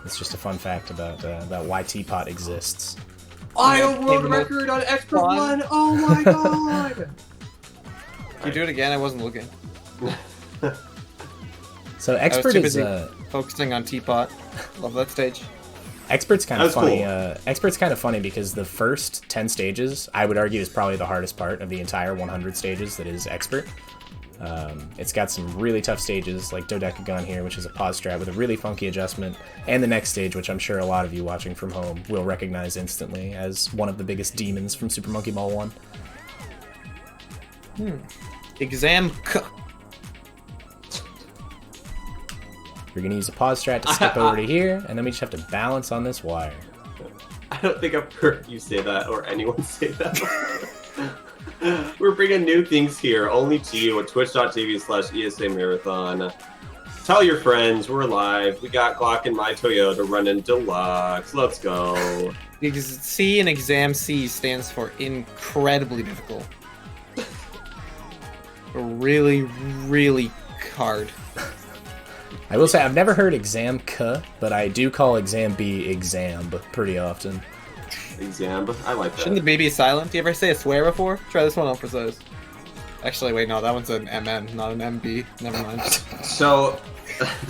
It's just a fun fact about why teapot exists. I world record on Expert 1! Oh my god! Can you do it again? I wasn't looking. So Expert is focusing on Teapot. Love that stage. Expert's kind of funny. Cool. Expert's kind of funny because the first 10 stages, I would argue, is probably the hardest part of the entire 100 stages that is Expert. It's got some really tough stages, like Dodecagon here, which is a pause strat with a really funky adjustment, and the next stage, which I'm sure a lot of you watching from home will recognize instantly as one of the biggest demons from Super Monkey Ball 1. Exam. You're going to use a pause strat to skip over to here, and then we just have to balance on this wire. I don't think I've heard you say that or anyone say that. We're bringing new things here, only to you at twitch.tv/ESA Marathon. Tell your friends, we're live. We got Glock and my Toyota running Deluxe. Let's go. C in Exam C stands for incredibly difficult. Really, really hard. I will say, I've never heard Exam K, but I do call Exam B Exam pretty often. Exam, I like that. Shouldn't the B be silent? Do you ever say a swear before? Try this one on for size. Actually, wait, no, that one's an MM, not an MB. Never mind. So,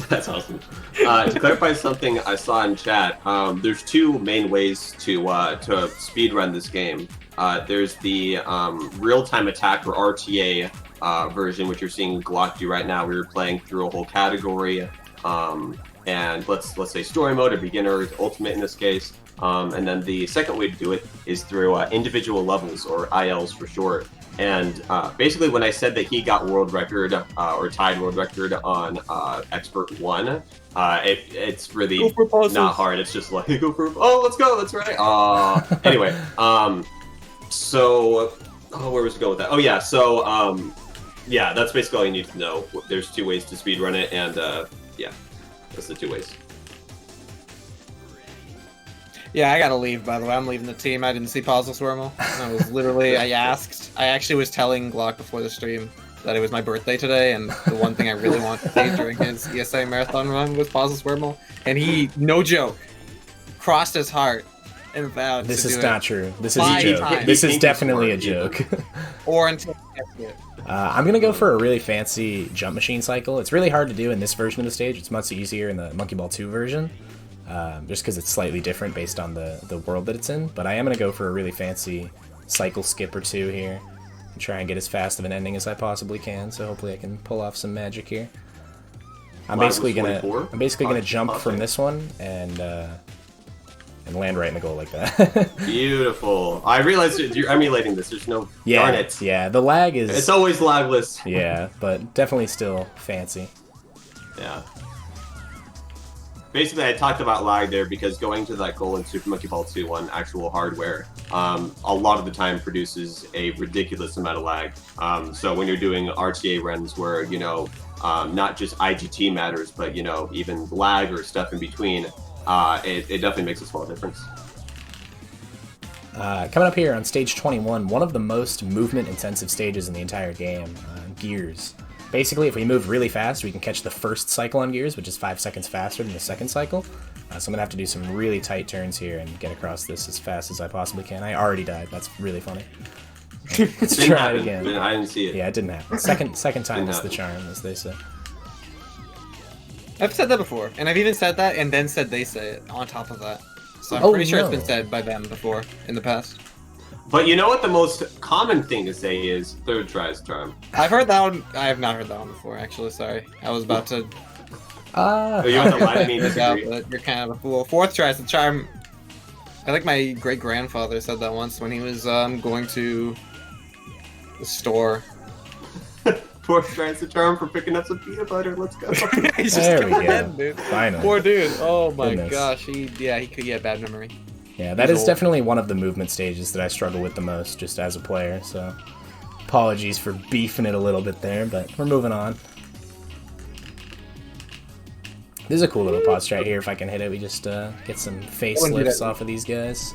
that's awesome. To clarify something I saw in chat, there's two main ways to speedrun this game. There's the real-time attack or RTA version, which you're seeing Glock do right now. We were playing through a whole category, and let's say story mode or beginner, ultimate in this case. And then the second way to do it is through individual levels, or ILs for short. And basically, when I said that he got world record or tied world record on Expert 1, it's really not hard. It's just like, go for let's go, that's right. Anyway, so where was it going with that? Oh yeah, so yeah, that's basically all you need to know. There's two ways to speedrun it, and yeah. That's the two ways. Yeah, I gotta leave, by the way. I'm leaving the team. I didn't see Puzzle Swirmal. I was literally, I actually was telling Glock before the stream that it was my birthday today, and the one thing I really wanted to see during his ESA marathon run was Puzzle Swirmal. And he, no joke, crossed his heart and vowed This to is do not it true. This is a joke. times. This is definitely a joke. or until he gets it. I'm gonna go for a really fancy jump machine cycle. It's really hard to do in this version of the stage. It's much easier in the Monkey Ball 2 version, just because it's slightly different based on the world that it's in. But I am gonna go for a really fancy cycle skip or two here, and try and get as fast of an ending as I possibly can. So hopefully I can pull off some magic here. I'm basically gonna jump from this one and land right in the goal like that. Beautiful. I realized you're emulating this. There's no darn it. Yeah, the lag is... It's always lagless. Yeah, but definitely still fancy. Yeah. Basically, I talked about lag there because going to that goal in Super Monkey Ball 2 on actual hardware, a lot of the time produces a ridiculous amount of lag. So when you're doing RTA runs where, you know, not just IGT matters, but, you know, even lag or stuff in between, it definitely makes a small difference. Coming up here on stage 21, one of the most movement-intensive stages in the entire game, Gears. Basically, if we move really fast, we can catch the first cycle on Gears, which is 5 seconds faster than the second cycle. So I'm going to have to do some really tight turns here and get across this as fast as I possibly can. I already died. That's really funny. Let's try it again. I didn't see it. Yeah, it didn't happen. Second time is the charm, as they say. I've said that before, and I've even said that and then said they say it on top of that. So I'm pretty sure it's been said by them before in the past. But you know what the most common thing to say is third tries charm. I've heard that one. I have not heard that one before, actually. Sorry. I was about to... Oh, you want to lie to me? Disagree. But you're kind of a fool. Fourth tries the charm. I think my great-grandfather said that once when he was going to the store. Fourth tries the charm for picking up some peanut butter. Let's go. He's just There we coming go. in, dude. Finally. Poor dude. Oh my Goodness. gosh. He could get bad memory. Yeah, that He's is old. definitely one of the movement stages that I struggle with the most, just as a player, so apologies for beefing it a little bit there, but we're moving on. This is a cool little pause strat here. If I can hit it, we just get some face lifts off of these guys.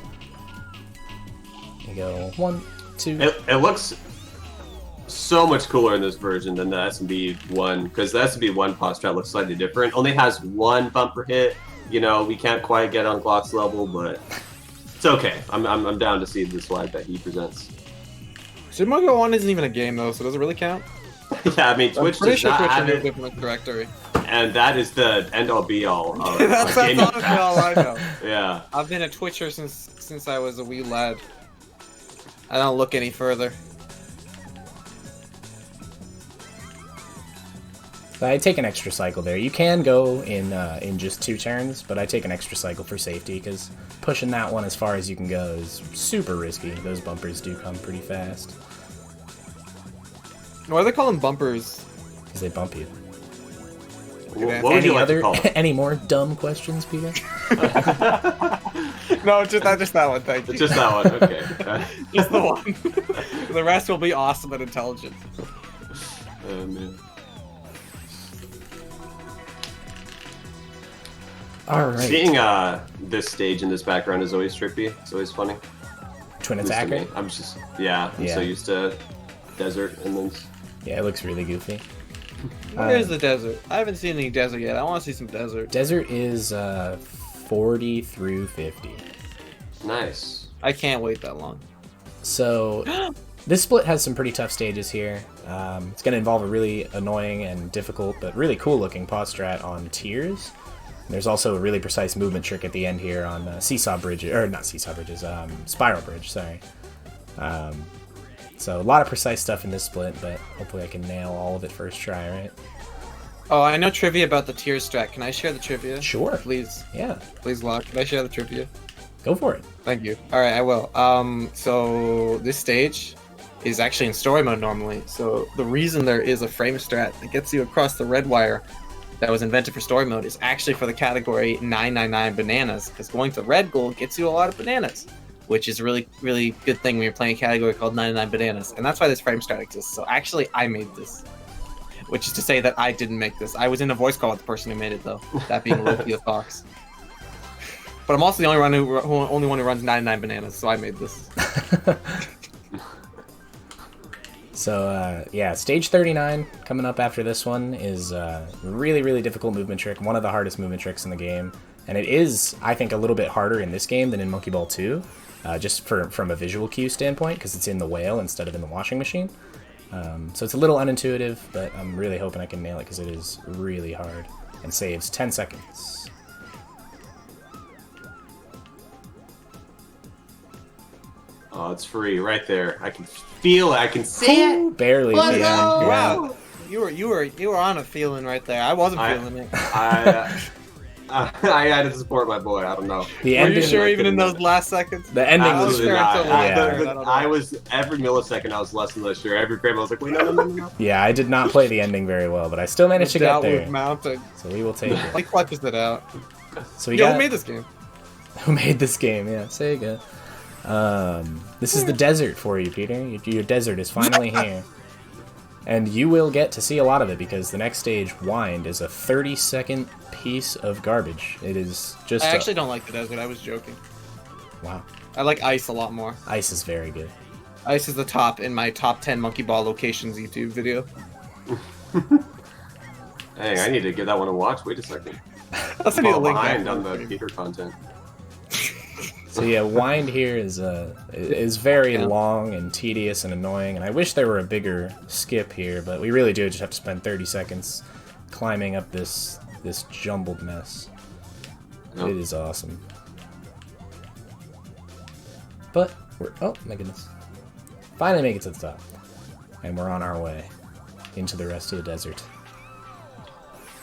You go 1, 2. It looks so much cooler in this version than the SMB1, because the SMB1 pause strat looks slightly different. Only has one bumper hit. You know, we can't quite get on Glock's level, but it's okay. I'm down to see the swag that he presents. Super Mario 1 isn't even a game, though, so does it really count? Yeah, I mean, Twitch I'm pretty does sure not Twitch have removed it, it from its directory. and that is the end-all be-all of That's gaming. honestly all I know. Yeah. I've been a Twitcher since I was a wee lad. I don't look any further. So I take an extra cycle there. You can go in just 2 turns, but I take an extra cycle for safety, because pushing that one as far as you can go is super risky. Those bumpers do come pretty fast, Why do they call them bumpers? because they bump you. What would you like to call it? Any more dumb questions, Peter? No, just that one, thank you. Just that one, okay. Just the one. The rest will be awesome and intelligent. Oh, man. Alright. Seeing this stage in this background is always trippy. It's always funny. Twin At least to attack, me. right? I'm just, I'm so used to desert and then. Yeah, it looks really goofy. Where's the desert? I haven't seen any desert yet. I want to see some desert. Desert is 40 through 50. Nice. I can't wait that long. So this split has some pretty tough stages here. It's going to involve a really annoying and difficult but really cool looking pause strat on tiers. There's also a really precise movement trick at the end here on seesaw bridges, or not seesaw bridges, spiral bridge, sorry. So a lot of precise stuff in this split, but hopefully I can nail all of it first try, right? Oh, I know trivia about the tier strat. Can I share the trivia? Sure. Please. Yeah, Please, Locke. Can I share the trivia? go for it. Thank you. Alright, I will. So this stage is actually in story mode normally. So the reason there is a frame strat that gets you across the red wire that was invented for story mode is actually for the category 999 bananas, because going to red goal gets you a lot of bananas, which is a really, really good thing when you're playing a category called 99 bananas. And that's why this frame strat exists. So actually, I made this. which is to say that I didn't make this. I was in a voice call with the person who made it, though. That being Loki the Fox. But I'm also the only one who runs 99 bananas, so I made this. So, yeah, stage 39 coming up after this one is a really, really difficult movement trick. One of the hardest movement tricks in the game. And it is, I think, a little bit harder in this game than in Monkey Ball 2. Just from a visual cue standpoint, because it's in the whale instead of in the washing machine. So it's a little unintuitive, but I'm really hoping I can nail it because it is really hard. And saves 10 seconds. Oh, it's free right there. I can feel it. I can see it. Barely. Let's Yeah. go! Wow. You were on a feeling right there. I wasn't feeling it. I had to support my boy. I don't know. The Are you ending, sure even in those last seconds? the ending was Absolutely not. Yeah. I was every millisecond. I was less and less sure. Every frame, I was like, wait, no. Yeah, I did not play the ending very well, but I still managed to get Doubt there. with mountain. So we will take it. He clutches it out. So we Yo, got who made this game? who made this game? Yeah, Sega. This is the desert for you, Peter. Your desert is finally here. And you will get to see a lot of it because the next stage, Wind, is a 30-second piece of garbage. It is just... I actually don't like the desert. I was joking. Wow. I like ice a lot more. Ice is very good. Ice is the top in my top 10 Monkey Ball locations YouTube video. Hey, I need to give that one a watch. Wait a second. I'll send you the link. Behind on the Peter content. So yeah, Wind here is very Yeah. long and tedious and annoying, and I wish there were a bigger skip here, but we really do just have to spend 30 seconds climbing up this jumbled mess. Nope. It is awesome. But oh my goodness. Finally make it to the top. And we're on our way into the rest of the desert.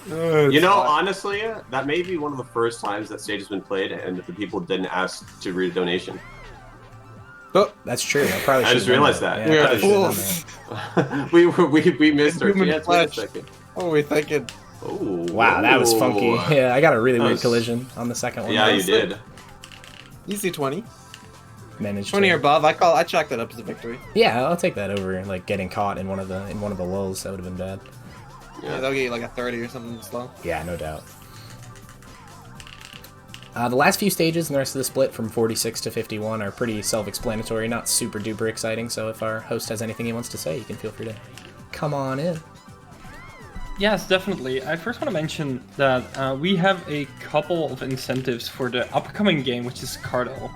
You know, honestly, that may be one of the first times that stage has been played and the people didn't ask to read a donation. Oh, that's true. I probably I just should've done realized that. Yeah, We I are probably should've done fools. we missed our Human chance. Wait a flesh. second. What were we thinking? Oh, that. Wow, that was funky. Yeah, I got a really That weird was- collision on the second one. Yeah, you did. Easy 20. Managed 20 to- or above. I chalk that up as a victory. Yeah, I'll take that over like getting caught in one of the lulls. That would have been bad. Yeah, that'll get you like a 30 or something slow. Yeah, no doubt. The last few stages and the rest of the split from 46 to 51 are pretty self-explanatory, not super duper exciting, so if our host has anything he wants to say, you can feel free to come on in. Yes, definitely. I first want to mention that we have a couple of incentives for the upcoming game, which is Cardo.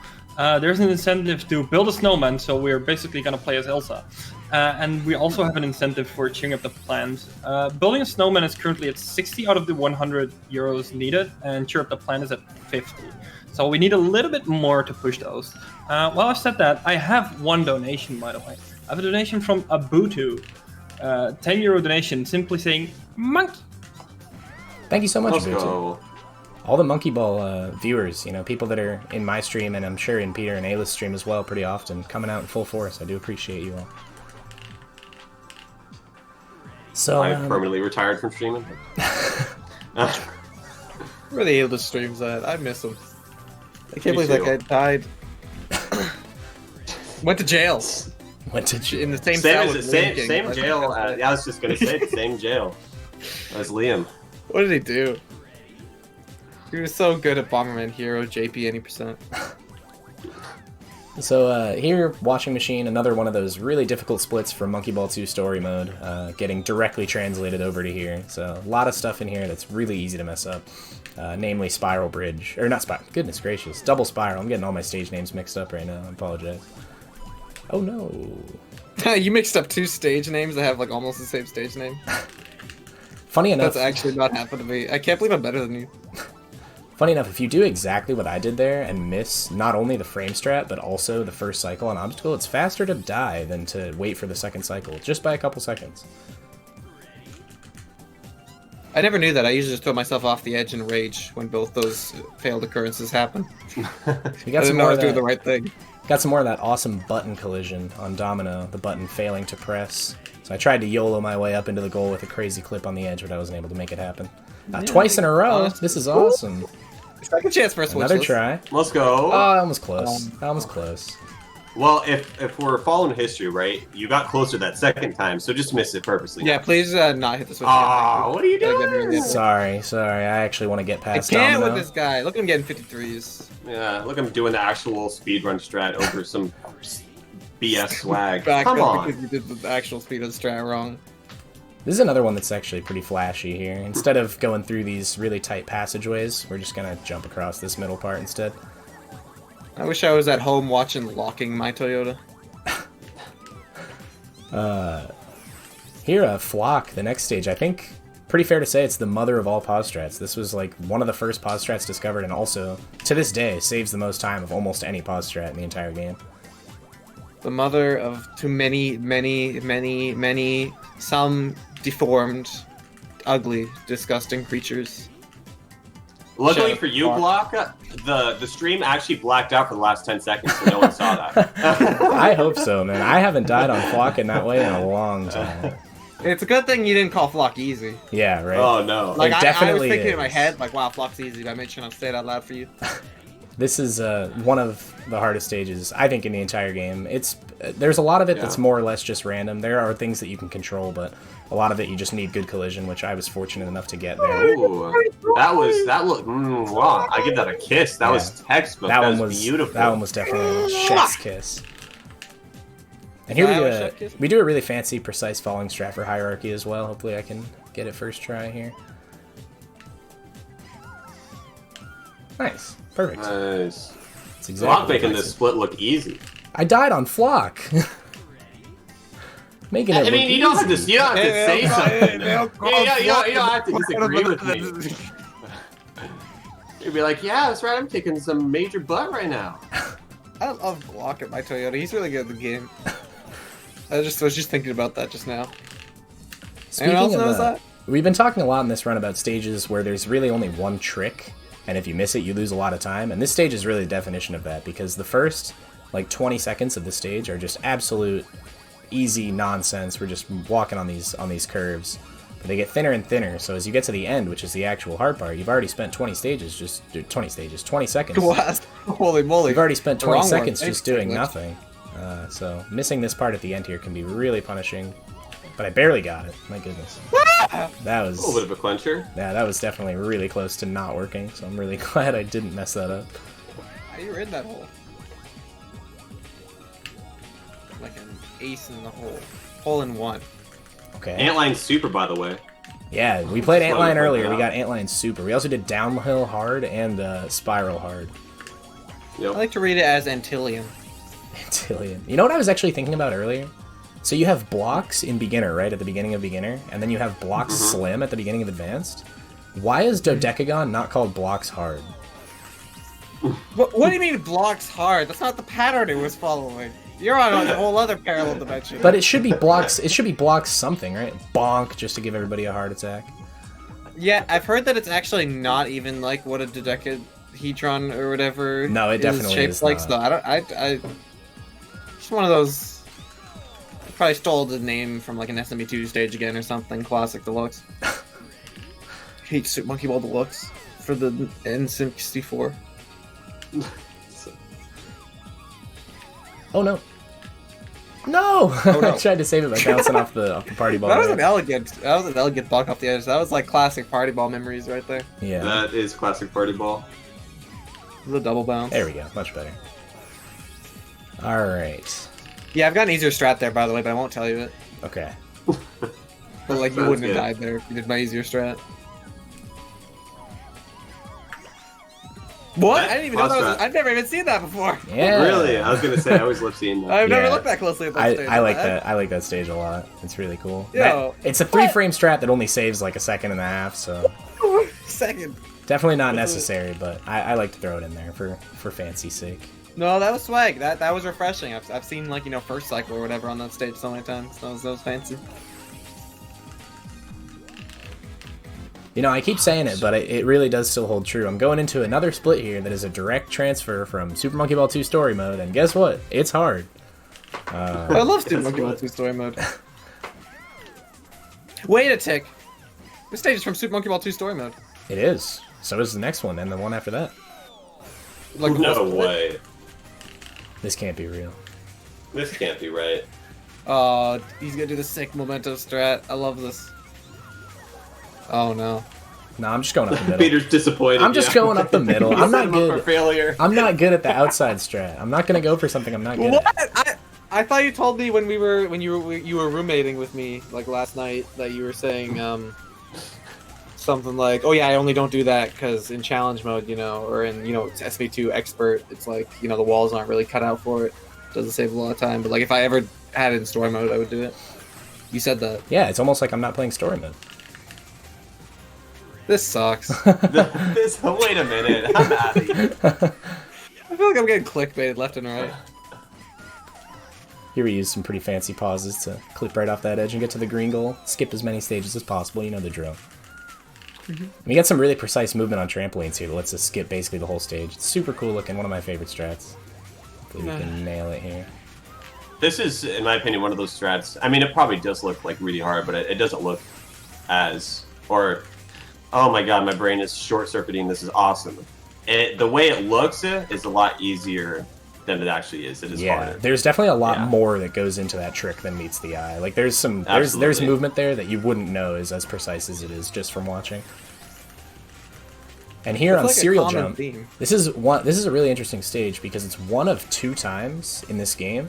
There's an incentive to build a snowman, so we're basically going to play as Elsa. And we also have an incentive for cheering up the plant. Building a snowman is currently at 60 out of the 100 euros needed, and cheer up the plant is at 50. So we need a little bit more to push those. While I've said that, I have one donation, by the way. I have a donation from Abutu. 10 euro donation, simply saying, monkey. Thank you so much, Let's Booty. go. All the Monkey Ball viewers, people that are in my stream, and I'm sure in Peter and Ayla's stream as well pretty often, coming out in full force. I do appreciate you all. So, I've permanently retired from streaming. Where are the able to streams at? I miss them. I can't believe that guy died. Went to jail. went to jail. In the same Same, cell as, with same, Liam King. same jail. Yeah, I was just gonna say the same jail as Liam. What did he do? He was so good at Bomberman Hero, JP any percent. So here, Washing Machine, another one of those really difficult splits from Monkey Ball 2 Story Mode, getting directly translated over to here. So a lot of stuff in here that's really easy to mess up, namely Spiral Bridge, or not Spiral, goodness gracious, Double Spiral. I'm getting all my stage names mixed up right now, I apologize. Oh no. You mixed up two stage names that have like almost the same stage name. Funny enough, That's actually not happened to me. I can't believe I'm better than you. Funny enough, if you do exactly what I did there and miss not only the frame strat, but also the first cycle on obstacle, it's faster to die than to wait for the second cycle, just by a couple seconds. I never knew that. I usually just throw myself off the edge and rage when both those failed occurrences happen. We I got didn't some know more I of was doing that, the right thing. got some more of that awesome button collision on Domino, the button failing to press. So I tried to YOLO my way up into the goal with a crazy clip on the edge, but I wasn't able to make it happen. Twice in a row. This is awesome. Second chance for a switch. Another try. Let's go. Oh, I almost close. I almost close. Well, if we're following history, right, you got closer that second time, so just miss it purposely. Yeah, please not hit the switch. Aw, what are you Gotta get rid doing? of it. Sorry. I actually want to get I past can't Domino. with this guy. Look at him getting 53s. Yeah, look, I'm doing the actual speedrun strat over some BS swag. Back Come up on. because you did the actual speed of the strat wrong. This is another one that's actually pretty flashy here. Instead of going through these really tight passageways, we're just gonna jump across this middle part instead. I wish I was at home watching locking my Toyota. Here, Flock, the next stage, I think, pretty fair to say it's the mother of all pause strats. This was like one of the first pause strats discovered, and also, to this day, saves the most time of almost any pause strat in the entire game. The mother of too many, some deformed, ugly, disgusting creatures. Luckily Shut for you, up. Glock, the stream actually blacked out for the last 10 seconds, so no one saw that. I hope so, man. I haven't died on Flock in that way in a long time. It's a good thing you didn't call Flock easy. Yeah, right? Oh no. Like, It I was definitely thinking in my is. head, like, wow, Flock's easy, but I made sure not to say it out loud for you. This is one of the hardest stages, I think, in the entire game. There's a lot of it that's more or less just random. There are things that you can control, but a lot of it you just need good collision, which I was fortunate enough to get there. Ooh, that looked, wow, I give that a kiss. That was textbook. That was beautiful. That one was definitely a chef's kiss. And here That was chef's kiss? we do a really fancy, precise falling strat for hierarchy as well. Hopefully I can get it first try here. Nice. Perfect. Nice. That's Glock exactly making what I this said. split look easy. I died on Flock. Making it I look mean, you don't have to easy. say something. they don't call You don't Flock have to disagree with me. You'd be like, yeah, that's right, I'm taking some major butt right now. I love Glock at my Toyota. He's really good at the game. I was just thinking about that just now. Anyone else knows that? We've been talking a lot in this run about stages where there's really only one trick, and if you miss it, you lose a lot of time. And this stage is really the definition of that, because the first, like, 20 seconds of the stage are just absolute easy nonsense. We're just walking on these curves. But they get thinner and thinner, so as you get to the end, which is the actual hard part, you've already spent 20 seconds. Blast. Holy moly. You've already spent The 20 wrong one. seconds Thanks, just doing Deluxe. nothing. So missing this part at the end here can be really punishing. But I barely got it. My goodness. That was... A little bit of a clincher. Yeah, that was definitely really close to not working, so I'm really glad I didn't mess that up. You were in that hole. Like an ace in the hole. Hole in one. Okay. Antline super, by the way. Yeah, we played Just wanted Antline to point earlier. that We out. got Antline Super. We also did Downhill Hard and Spiral Hard. I Yep. like to read it as Antillion. Antillion. You know what I was actually thinking about earlier? So you have blocks in Beginner, right, at the beginning of Beginner, and then you have blocks Slim at the beginning of Advanced. Why is Dodecagon not called blocks Hard? What do you mean blocks hard? That's not the pattern it was following. You're on a whole other parallel dimension. But it should be blocks. It should be blocks something, right? Bonk, just to give everybody a heart attack. Yeah, I've heard that it's actually not even like what a dodecahedron or whatever. No, it definitely shaped is like. not. So I just one of those. Probably stole the name from like an SMB2 stage again or something. Classic Deluxe. Hate Super Monkey Ball Deluxe for the N64. Oh no. No! Oh, no. I tried to save it by bouncing off the party ball. That was there. an elegant buck off the edge. That was like classic party ball memories right there. Yeah. That is classic party ball. The double bounce. There we go. Much better. Alright. Yeah, I've got an easier strat there, by the way, but I won't tell you it. Okay. But like, you Sounds wouldn't good. have died there if you did my easier strat. What? What? I didn't even know Pause that was. strat. I've never even seen that before. Yeah. Really? I was gonna say I always love seeing that. I've never Yeah. looked that closely at that I, stage. I like that. I like that stage a lot. It's really cool. Yo, It's a 3-frame strat that only saves like a second and a half, so Second. definitely not necessary. But I like to throw it in there for fancy's sake. No, that was swag. That was refreshing. I've seen like first cycle or whatever on that stage so many times. That was fancy. You know, I keep saying it, but it really does still hold true. I'm going into another split here that is a direct transfer from Super Monkey Ball 2 Story Mode, and guess what? It's hard. I love Super Monkey Ball 2 story mode. Wait a tick. This stage is from Super Monkey Ball 2 story mode. It is. So is the next one, and the one after that. Like No what's- way. This can't be real. This can't be right. Oh, he's gonna do the sick memento strat. I love this. Oh no. No, I'm just going up the middle. Peter's disappointed. I'm just going up the middle. You I'm set not him up good. for failure. I'm not good at the outside strat. I'm not gonna go for something I'm not good What? at. I thought you told me when you were roommating with me like last night that you were saying something like, oh yeah, I only don't do that because in challenge mode, you know, or in, you know, it's SMB2 expert, it's like, you know, the walls aren't really cut out for it. Doesn't save a lot of time, but like if I ever had it in story mode, I would do it. You said that. Yeah, it's almost like I'm not playing story mode. This sucks. Wait a minute. I'm out of here. I feel like I'm getting clickbaited left and right. Here we use some pretty fancy pauses to clip right off that edge and get to the green goal. Skip as many stages as possible, you know the drill. We got some really precise movement on trampolines here that lets us skip basically the whole stage. It's super cool looking, one of my favorite strats. Hopefully we can nail it here. This is, in my opinion, one of those strats. I mean, it probably does look like really hard, but it doesn't look as, or, oh my god, my brain is short-circuiting. This is awesome. The way it looks is a lot easier than it actually is. It is harder. There's definitely a lot more that goes into that trick than meets the eye. Like there's movement there that you wouldn't know is as precise as it is just from watching. And here on like serial jump, this is a really interesting stage because it's one of 2 times in this game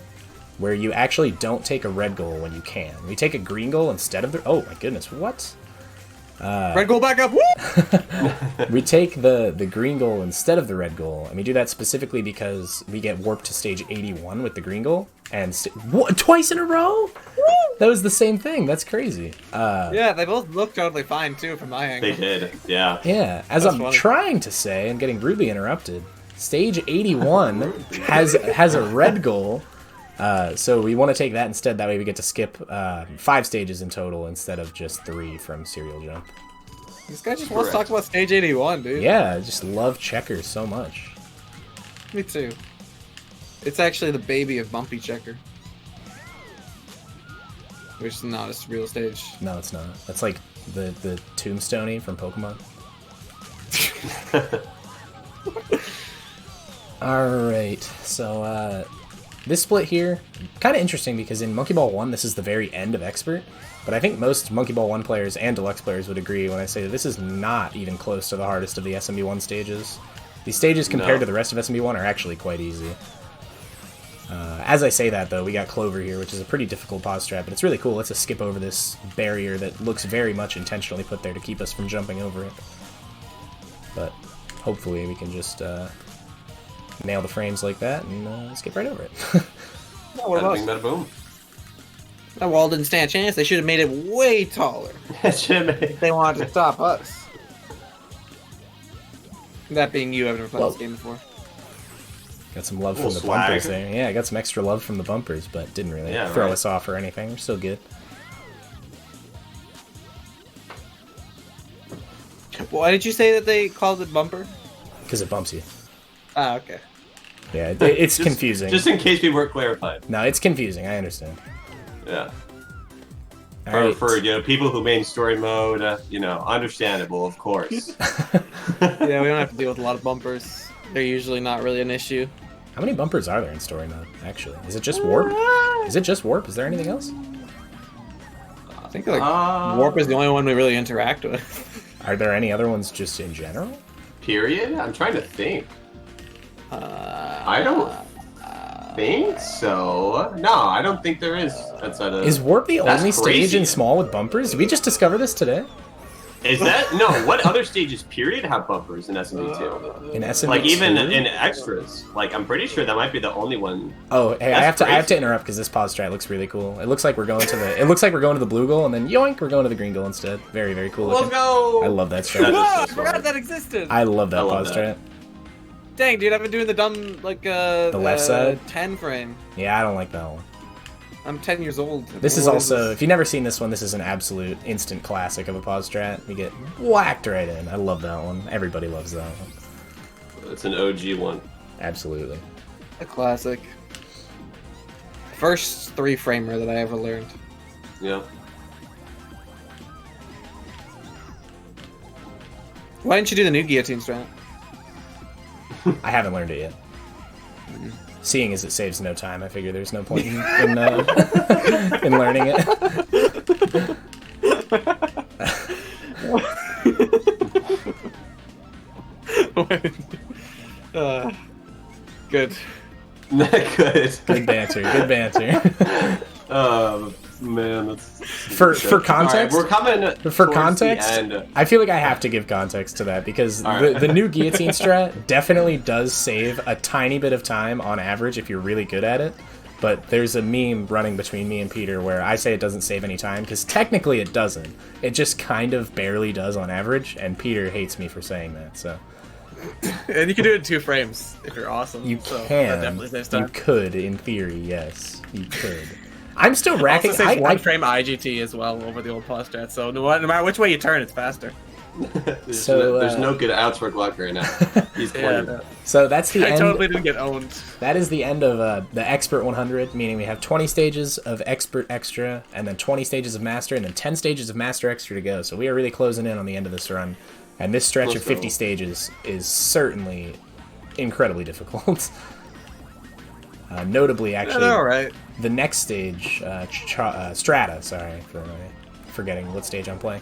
where you actually don't take a red goal when you can. We take a green goal instead of the. Oh my goodness, what? Red goal back up. Woo! We take the green goal instead of the red goal, and we do that specifically because we get warped to stage 81 with the green goal, and what, twice in a row? That was the same thing. That's crazy. Yeah, they both look totally fine too from my angle. They did, yeah. Yeah, as That's I'm funny. trying to say and getting rudely interrupted, stage 81 has a red goal. So we want to take that instead. That way we get to skip 5 stages in total instead of just 3 from serial jump. This guy just wants to talk about stage 81, dude. Yeah, I just love checkers so much. Me too. It's actually the baby of Bumpy Checker. Which is not a real stage. No, it's not. That's like the Tombstoney from Pokemon. Alright, so this split here, kind of interesting because in Monkey Ball 1 this is the very end of Expert, but I think most Monkey Ball 1 players and Deluxe players would agree when I say that this is not even close to the hardest of the SMB1 stages. These stages compared to the rest of SMB1 are actually quite easy. As I say that though, we got Clover here, which is a pretty difficult pause strat, but it's really cool. Let's just skip over this barrier that looks very much intentionally put there to keep us from jumping over it. But hopefully we can just nail the frames like that and skip right over it. Bada boom. That wall didn't stand a chance. They should have made it way taller. If they wanted to stop us. That being you, I've never played this game before. Got some love from the swag. bumpers there. Yeah, I got some extra love from the bumpers, but didn't really throw us off or anything. We're still good. Why did you say that they called it bumper? Because it bumps you. Ah, okay. Yeah, it's confusing. Just in case we weren't clarified. No, it's confusing. I understand. Yeah. Alright. For people who main story mode, understandable, of course. Yeah, we don't have to deal with a lot of bumpers. They're usually not really an issue. How many bumpers are there in story mode, actually? Is it just warp? Is it just warp? Is there anything else? I think warp is the only one we really interact with. Are there any other ones just in general? Period? I'm trying to think. I don't think so. No, I don't think there is. Is warp the only stage crazy. in small with bumpers? Did we just discover this today? Is that no? What other stages period have bumpers in SMB2? In SMB2? Like even in extras. Like I'm pretty sure that might be the only one. Oh, hey, I have to interrupt because this pause strat looks really cool. It looks like we're going to the blue goal and then yoink, we're going to the green goal instead. Very, very cool. Let's go! I love that strat. I forgot that existed. I love that pause strat. Dang, dude, I've been doing the dumb the left side 10 frame. Yeah, I don't like that one. I'm 10 years old. This is also, if you've never seen this one, this is an absolute instant classic of a pause strat. We get whacked right in. I love that one. Everybody loves that one. It's an OG one. Absolutely. A classic. First 3 framer that I ever learned. Yeah. Why didn't you do the new guillotine strat? I haven't learned it yet. seeing as it saves no time, I figure there's no point in in learning it. Good. Good. Good banter. Good banter. Man, that's For context, All right, we're coming for towards context, the end. I feel like I have to give context to that because the new guillotine strat definitely does save a tiny bit of time on average if you're really good at it. But there's a meme running between me and Peter where I say it doesn't save any time because technically it doesn't. It just kind of barely does on average, and Peter hates me for saying that. So. And you can do it in 2 frames if you're awesome. You so can. That definitely saves time. You could, in theory, yes. You could. I'm still racking. Also saves 1 frame IGT as well over the old pause strat. So no matter which way you turn, it's faster. There's no good outs for Glock right now. He's cornered. Yeah. So that's the end. I totally didn't get owned. That is the end of the Expert 100, meaning we have 20 stages of Expert Extra, and then 20 stages of Master, and then 10 stages of Master Extra to go. So we are really closing in on the end of this run. And this stretch of 50 stages is certainly incredibly difficult. Notably, actually, Alright. the next stage, Strata, sorry for forgetting what stage I'm playing,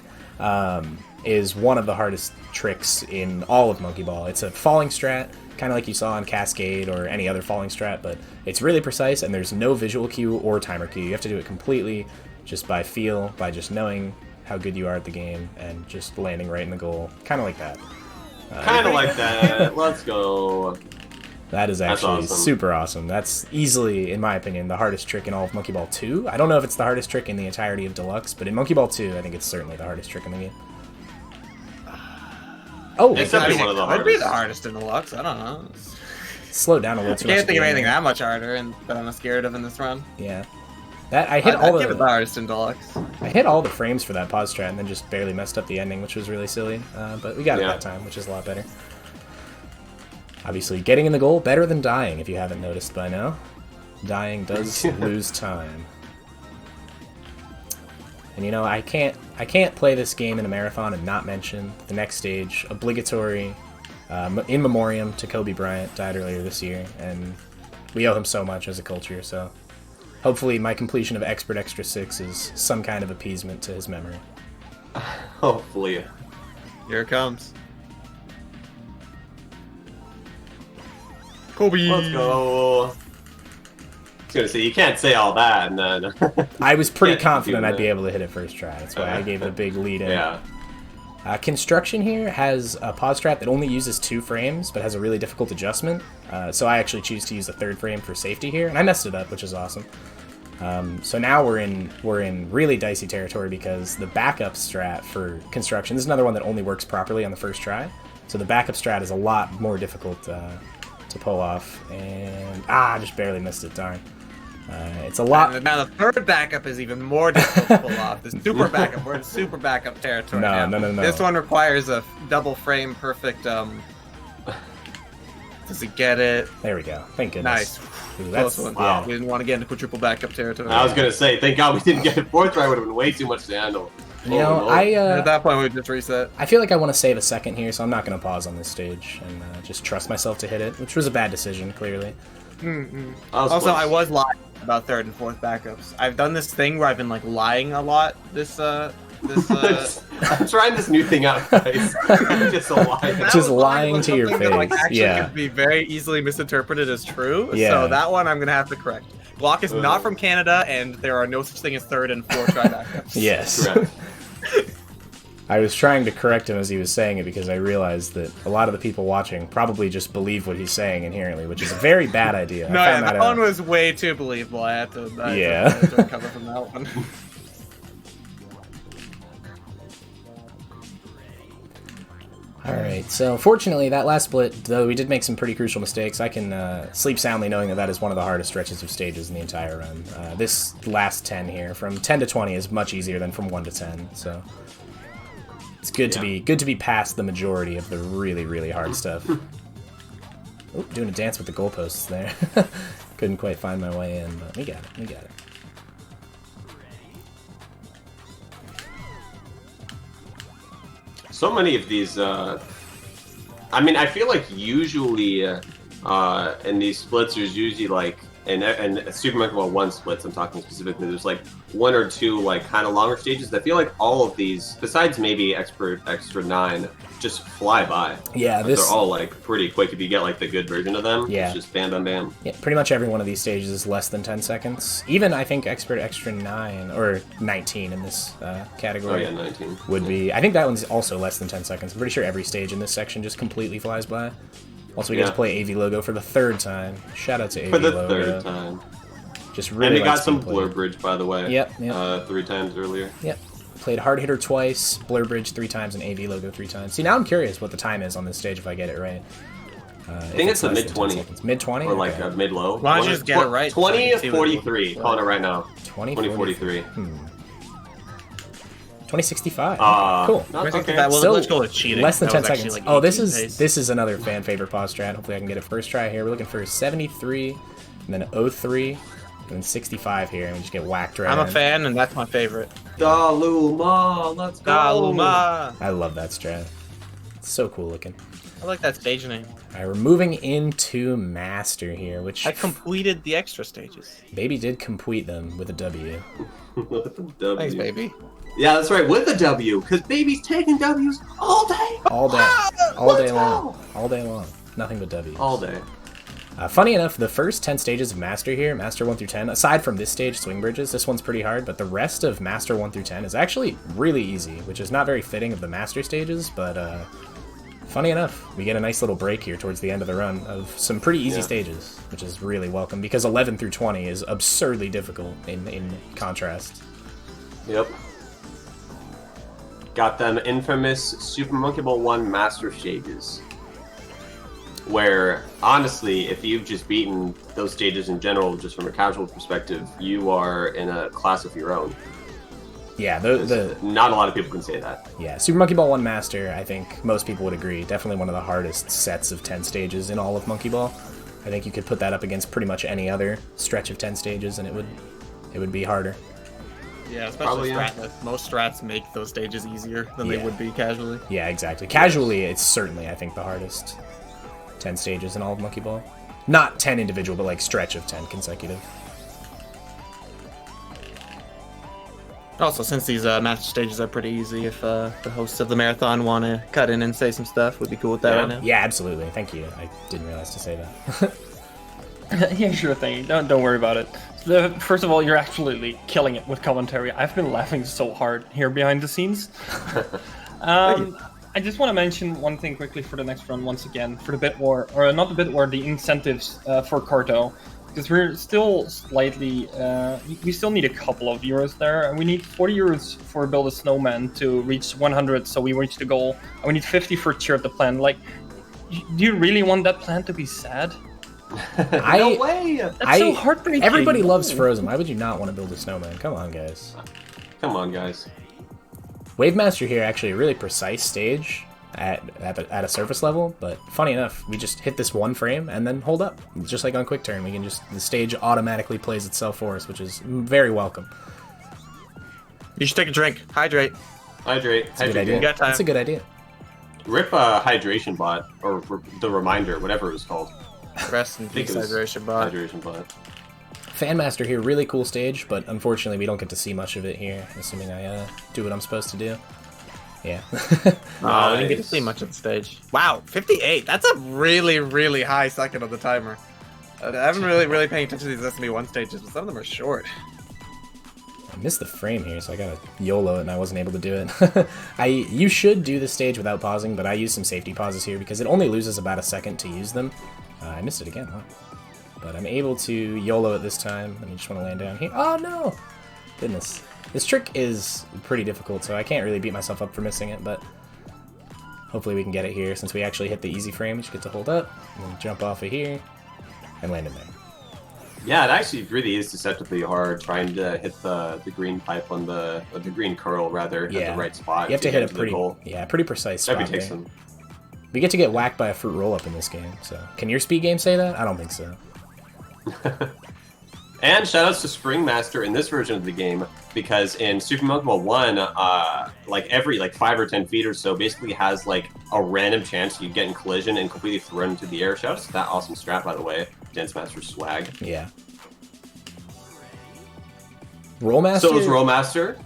is one of the hardest tricks in all of Monkey Ball. It's a falling strat, kind of like you saw on Cascade or any other falling strat, but it's really precise, and there's no visual cue or timer cue. You have to do it completely just by feel, by just knowing how good you are at the game, and just landing right in the goal. Kind of like that. Kind of like that. Let's go. That is actually super awesome. That's easily, in my opinion, the hardest trick in all of Monkey Ball 2. I don't know if it's the hardest trick in the entirety of Deluxe, but in Monkey Ball 2, I think it's certainly the hardest trick in the game. Oh, It's definitely one of the It might be the hardest. hardest in Deluxe. I don't know. slow down a little I too much. can't think of anything that much harder that I'm scared of in this run. Yeah. That I hit I'd all give it the the hardest in Deluxe. I hit all the frames for that pause strat and then just barely messed up the ending, which was really silly. But we got it that time, which is a lot better. Obviously, getting in the goal better than dying, if you haven't noticed by now. Dying does lose time. And you know, I can't play this game in a marathon and not mention the next stage, obligatory, in memoriam to Kobe Bryant, died earlier this year, and we owe him so much as a culture, so hopefully my completion of Expert Extra 6 is some kind of appeasement to his memory. Hopefully. Here it comes. Kobe! Let's go. I was gonna say, you can't say all that and then... I was pretty Yeah, confident do I'd that. be able to hit it first try. That's why I gave it a big lead in. Yeah. Construction here has a pause strat that only uses 2 frames, but has a really difficult adjustment. So I actually choose to use the 3rd frame for safety here, and I messed it up, which is awesome. So now we're in really dicey territory because the backup strat for construction, this is another one that only works properly on the first try. So the backup strat is a lot more difficult to pull off, and I just barely missed it. Darn. It's a lot. And now the 3rd backup is even more difficult to pull off. The super backup, we're in super backup territory now. No. This one requires a double frame perfect, does it get it? There we go. Thank goodness. Nice. Ooh, Close one. wow. We didn't want to get into quadruple backup territory. I was gonna say, thank God we didn't get it. 4th try would have been way too much to handle. You know, At that point, we would just reset. I feel like I want to save a second here, so I'm not going to pause on this stage and just trust myself to hit it, which was a bad decision, clearly. Also, I was lying about 3rd and 4th backups. I've done this thing where I've been like lying a lot. I'm trying this new thing out, guys. Just a lie. Just lying to your That, like, face, actually yeah. could be very easily misinterpreted as true. Yeah. So that one I'm gonna have to correct. Glock is not from Canada, and there are no such thing as 3rd and 4th try backups. Yes. Correct. I was trying to correct him as he was saying it because I realized that a lot of the people watching probably just believe what he's saying inherently, which is a very bad idea. No, I yeah, found that out. one was way too believable. I had to recover from that one. Alright, so fortunately that last split, though we did make some pretty crucial mistakes, I can sleep soundly knowing that that is one of the hardest stretches of stages in the entire run. This last 10 here, from 10 to 20, is much easier than from 1 to 10, so it's good to be past the majority of the really, really hard stuff. Oop, doing a dance with the goalposts there. Couldn't quite find my way in, but we got it. So many of these, I mean, I feel like usually and these splits, there's usually like, and Super Monkey Ball 1 splits, I'm talking specifically, there's like 1 or 2 like kind of longer stages. I feel like all of these, besides maybe Extra 9, just fly by. Yeah, Like, they're all like pretty quick if you get like the good version of them. Yeah. It's just bam, bam, bam. Yeah, pretty much every one of these stages is less than 10 seconds. Even, I think, Expert Extra 9, or 19 in this Oh category yeah, 19. would be... I think that one's also less than 10 seconds. I'm pretty sure every stage in this section just completely flies by. Also, we get to play AV Logo for the 3rd time. Shout out to AV For the Logo. 3rd time. Just really And we got likes some being played. Blur Bridge, by the way. Yep. 3 times earlier. Yep. Played Hard Hitter twice, Blur Bridge 3 times, and AV Logo 3 times. See, now I'm curious what the time is on this stage if I get it right. I think it's a mid-20. Mid-20? Or like a mid-low. Why don't you just get it right? 2043. Calling it right now. 2043. 2065. Cool. Cool. Okay. Well, Still let's go with cheating. Less than That 10 was actually, seconds. like, Oh, this 18 is pace. this is another fan favorite pause strat. Hopefully I can get it first try here. We're looking for 73, and then 03, and then 65 here, and we just get whacked right I'm a in. fan, and that's my favorite. Daluma, let's go. Daluma. I love that strat. It's so cool looking. I like that stage name. Alright, we're moving into Master here, which I completed the extra stages. Baby did complete them with a W. W. Thanks, baby. Yeah, that's right, with the W, because baby's taking W's all day. All day. All day long. All day long. Nothing but W's. All day. Funny enough, the first 10 stages of Master here, Master 1 through 10, aside from this stage, Swing Bridges, this one's pretty hard, but the rest of Master 1 through 10 is actually really easy, which is not very fitting of the Master stages, but funny enough, we get a nice little break here towards the end of the run of some pretty easy stages, which is really welcome, because 11 through 20 is absurdly difficult in contrast. Yep. Got them infamous Super Monkey Ball 1 Master stages. Where, honestly, if you've just beaten those stages in general, just from a casual perspective, you are in a class of your own. Yeah, Not a lot of people can say that. Yeah, Super Monkey Ball 1 Master, I think most people would agree, definitely one of the hardest sets of 10 stages in all of Monkey Ball. I think you could put that up against pretty much any other stretch of 10 stages, and it would be harder. Yeah, Probably, especially stratless. Most strats make those stages easier than they would be casually. Yeah, exactly. Casually, it's certainly, I think, the hardest 10 stages in all of Monkey Ball. Not 10 individual, but like stretch of 10 consecutive. Also, since these master stages are pretty easy, if the hosts of the marathon want to cut in and say some stuff, we'd be cool with that right now. Yeah, absolutely. Thank you. I didn't realize to say that. Yeah, sure thing. Don't worry about it. First of all, you're absolutely killing it with commentary. I've been laughing so hard here behind the scenes. I just want to mention one thing quickly for the next run once again, for the bit war, or not the bit war, the incentives for Carto. Because we're still slightly, we still need a couple of euros there, and we need 40 euros for Build a Snowman to reach 100, so we reach the goal, and we need 50 for Cheer Up the Plan. Like, do you really want that plan to be sad? No way! That's so heartbreaking. Everybody loves Frozen. Why would you not want to build a snowman? Come on, guys. Come on, guys. Wave Master here, actually a really precise stage at a surface level, but funny enough, we just hit this one frame and then hold up. Just like on Quick Turn, we can just, the stage automatically plays itself for us, which is very welcome. You should take a drink. Hydrate. Hydrate. That's a good idea. You got time. That's a good idea. Rip Hydration Bot, or the Reminder, whatever it was called. Rest in peace, hydration bot. Hydration Bot. Fan Master here, really cool stage, but unfortunately we don't get to see much of it here, assuming I do what I'm supposed to do. Yeah. Oh, we didn't get to see much of the stage. Wow, 58. That's a really, really high second on the timer. I haven't really paying attention to these SMB1 stages, but some of them are short. I missed the frame here, so I gotta YOLO it, and I wasn't able to do it. You should do this stage without pausing, but I used some safety pauses here because it only loses about a second to use them. I missed it again, wow. But I'm able to YOLO it this time, and you just want to land down here. Oh no! Goodness. This trick is pretty difficult, so I can't really beat myself up for missing it, but hopefully we can get it here. Since we actually hit the easy frame, we just get to hold up, and then jump off of here, and land in there. Yeah, it actually really is deceptively hard trying to hit the green pipe on the green curl rather at the right spot. You have to hit a goal. pretty precise spot Every takes there. them. We get to get whacked by a fruit roll-up in this game, so... Can your speed game say that? I don't think so. And shoutouts to Spring Master in this version of the game, because in Super Monkey Ball 1, like every 5 or 10 feet or so basically has like a random chance you get in collision and completely thrown into the air. Shoutouts to that awesome strat, by the way. Dance Master swag. Yeah. Rollmaster? So is Rollmaster.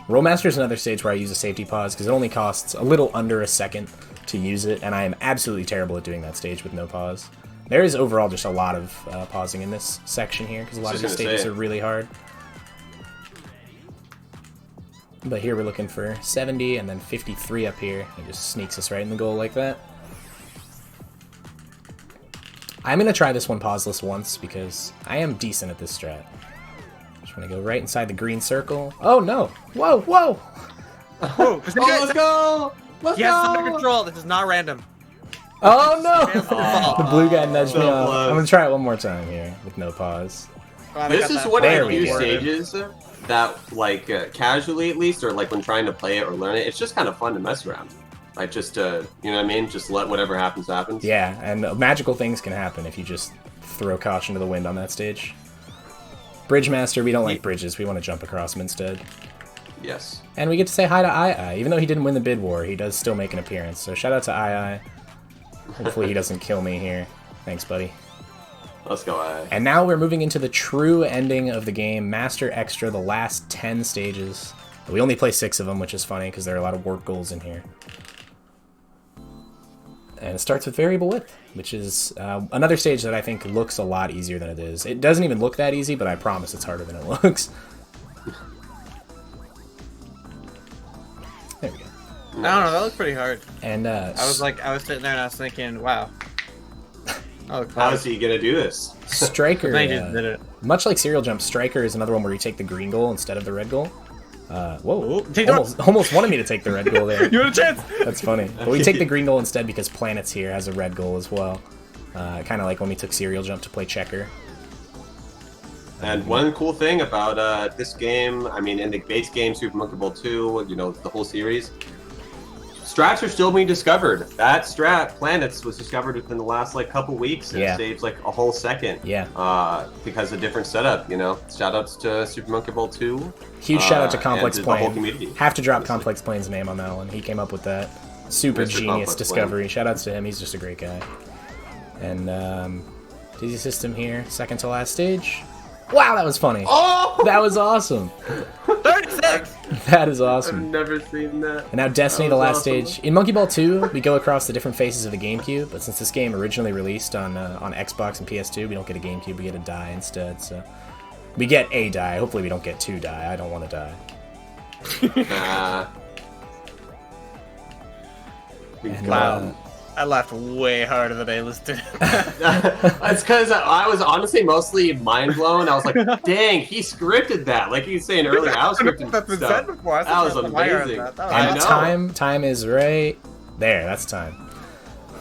Rollmaster is another stage where I use a safety pause because it only costs a little under a second to use it, and I am absolutely terrible at doing that stage with no pause. There is overall just a lot of pausing in this section here because a lot of these stages are really hard. But here we're looking for 70 and then 53 up here. It just sneaks us right in the goal like that. I'm going to try this one pauseless once because I am decent at this strat. Just want to go right inside the green circle. Oh no! Whoa, whoa! Oh, let's go! Let's yes, go! under control. This is not random. Oh no! The blue guy nudged me so off. close. I'm gonna try it one more time here with no pause. This is one There of we the few go. stages that, like, casually at least, or like when trying to play it or learn it, it's just kind of fun to mess around. Like, just, you know what I mean? Just let whatever happens, happens. Yeah, and magical things can happen if you just throw caution to the wind on that stage. Bridge Master, we don't like bridges. We want to jump across them instead. Yes. And we get to say hi to II. Even though he didn't win the bid war, he does still make an appearance. So shout out to II. Hopefully he doesn't kill me here. Thanks, buddy. Let's go, And now we're moving into the true ending of the game, Master Extra, the last 10 stages. We only play 6 of them, which is funny because there are a lot of work goals in here. And it starts with variable width, which is another stage that I think looks a lot easier than it is. It doesn't even look that easy, but I promise it's harder than it looks. There we go. I don't know. That looked pretty hard. And I was sitting there and I was thinking, wow. Oh, How is he gonna do this? Striker, They just did it. much like Serial Jump, Striker is another one where you take the green goal instead of the red goal. Whoa, take the- almost wanted me to take the red goal there. You had a chance! That's funny. But we take the green goal instead because Planets here has a red goal as well. Kind of like when we took Serial Jump to play Checker. And one cool thing about this game, I mean, in the base game, Super Monkey Ball 2, you know, the whole series, strats are still being discovered. That strat, Planets, was discovered within the last, like, couple weeks, and Yeah. saves, like, a whole second. Yeah. Because of different setup, you know. Shoutouts to Super Monkey Ball 2. Huge shout out to Complex and the whole Plane. community. Have to drop Complex Plane's name on that one. He came up with that super Mr. genius Complex discovery. Shout outs to him. He's just a great guy. And Dizzy System here, second to last stage. Wow, that was funny. Oh! That was awesome. 36! That is I've awesome. never seen that. And now Destiny, That the was last awesome. stage. In Monkey Ball 2, we go across the different phases of the GameCube, but since this game originally released on Xbox and PS2, we don't get a GameCube, we get a die instead, so... We get a die. Hopefully we don't get 2 die. I don't want to die. And, Wow. I laughed way harder than A-list did. It's because I was honestly mostly mind blown. I was like, dang, he scripted that. Like you were saying earlier, I was scripting That's been stuff. said before. That was amazing. I And know. time is right there. That's time.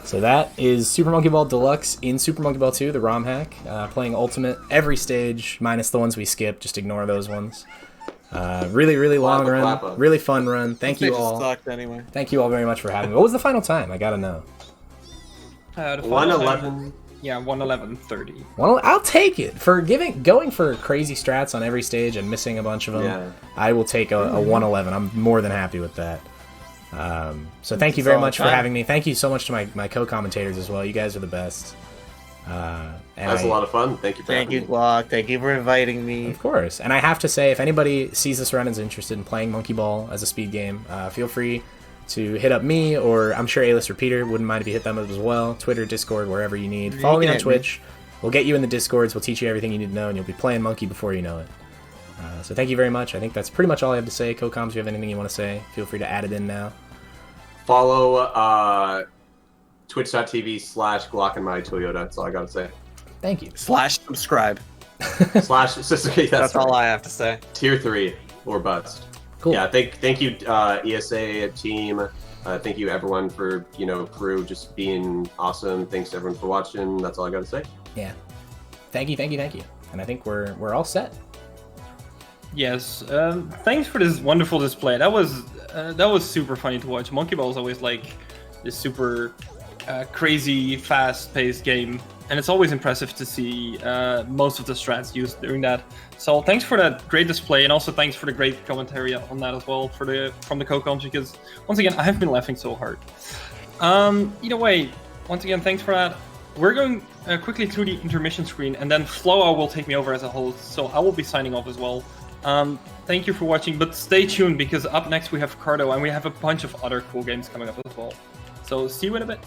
So that is Super Monkey Ball Deluxe in Super Monkey Ball 2, the ROM hack. Playing Ultimate every stage, minus the ones we skipped. Just ignore those ones. Really, really long run. Flappa. Really fun run. Thank you They just all. sucked anyway. Thank you all very much for having me. What was the final time? I gotta know. The final time- 111. Yeah, 111.30. Well, I'll take it for going for crazy strats on every stage and missing a bunch of them. Yeah. I will take a 111. I'm more than happy with that. So thank you very much for having me. Thank you so much to my co-commentators as well. You guys are the best. And That's a lot of fun. Thank you for Thank you, having me. Glock. Thank you for inviting me. Of course. And I have to say, if anybody sees this run and is interested in playing Monkey Ball as a speed game, feel free to hit up me, or I'm sure A-List or Peter wouldn't mind if you hit them as well. Twitter, Discord, wherever you need. Follow me on Twitch. We'll get you in the Discords. We'll teach you everything you need to know, and you'll be playing Monkey before you know it. So thank you very much. I think that's pretty much all I have to say. Co-coms, if you have anything you want to say, feel free to add it in now. Follow twitch.tv/Glock and my Toyota. That's all I gotta say. Thank you. /subscribe. That's All I have to say. Tier 3 or bust. Cool. Yeah, thank you, ESA team. Thank you everyone for, crew just being awesome. Thanks to everyone for watching. That's all I gotta say. Yeah. Thank you. And I think we're all set. Yes, thanks for this wonderful display. That was super funny to watch. Monkey Ball is always like this super crazy, fast-paced game and it's always impressive to see most of the strats used during that. So thanks for that great display, and also thanks for the great commentary on that as well from the co-coms, because once again, I've been laughing so hard. Either way, once again, thanks for that. We're going quickly through the intermission screen, and then Floa will take me over as a host, so I will be signing off as well. Thank you for watching, but stay tuned, because up next we have Cardo, and we have a bunch of other cool games coming up as well. So see you in a bit.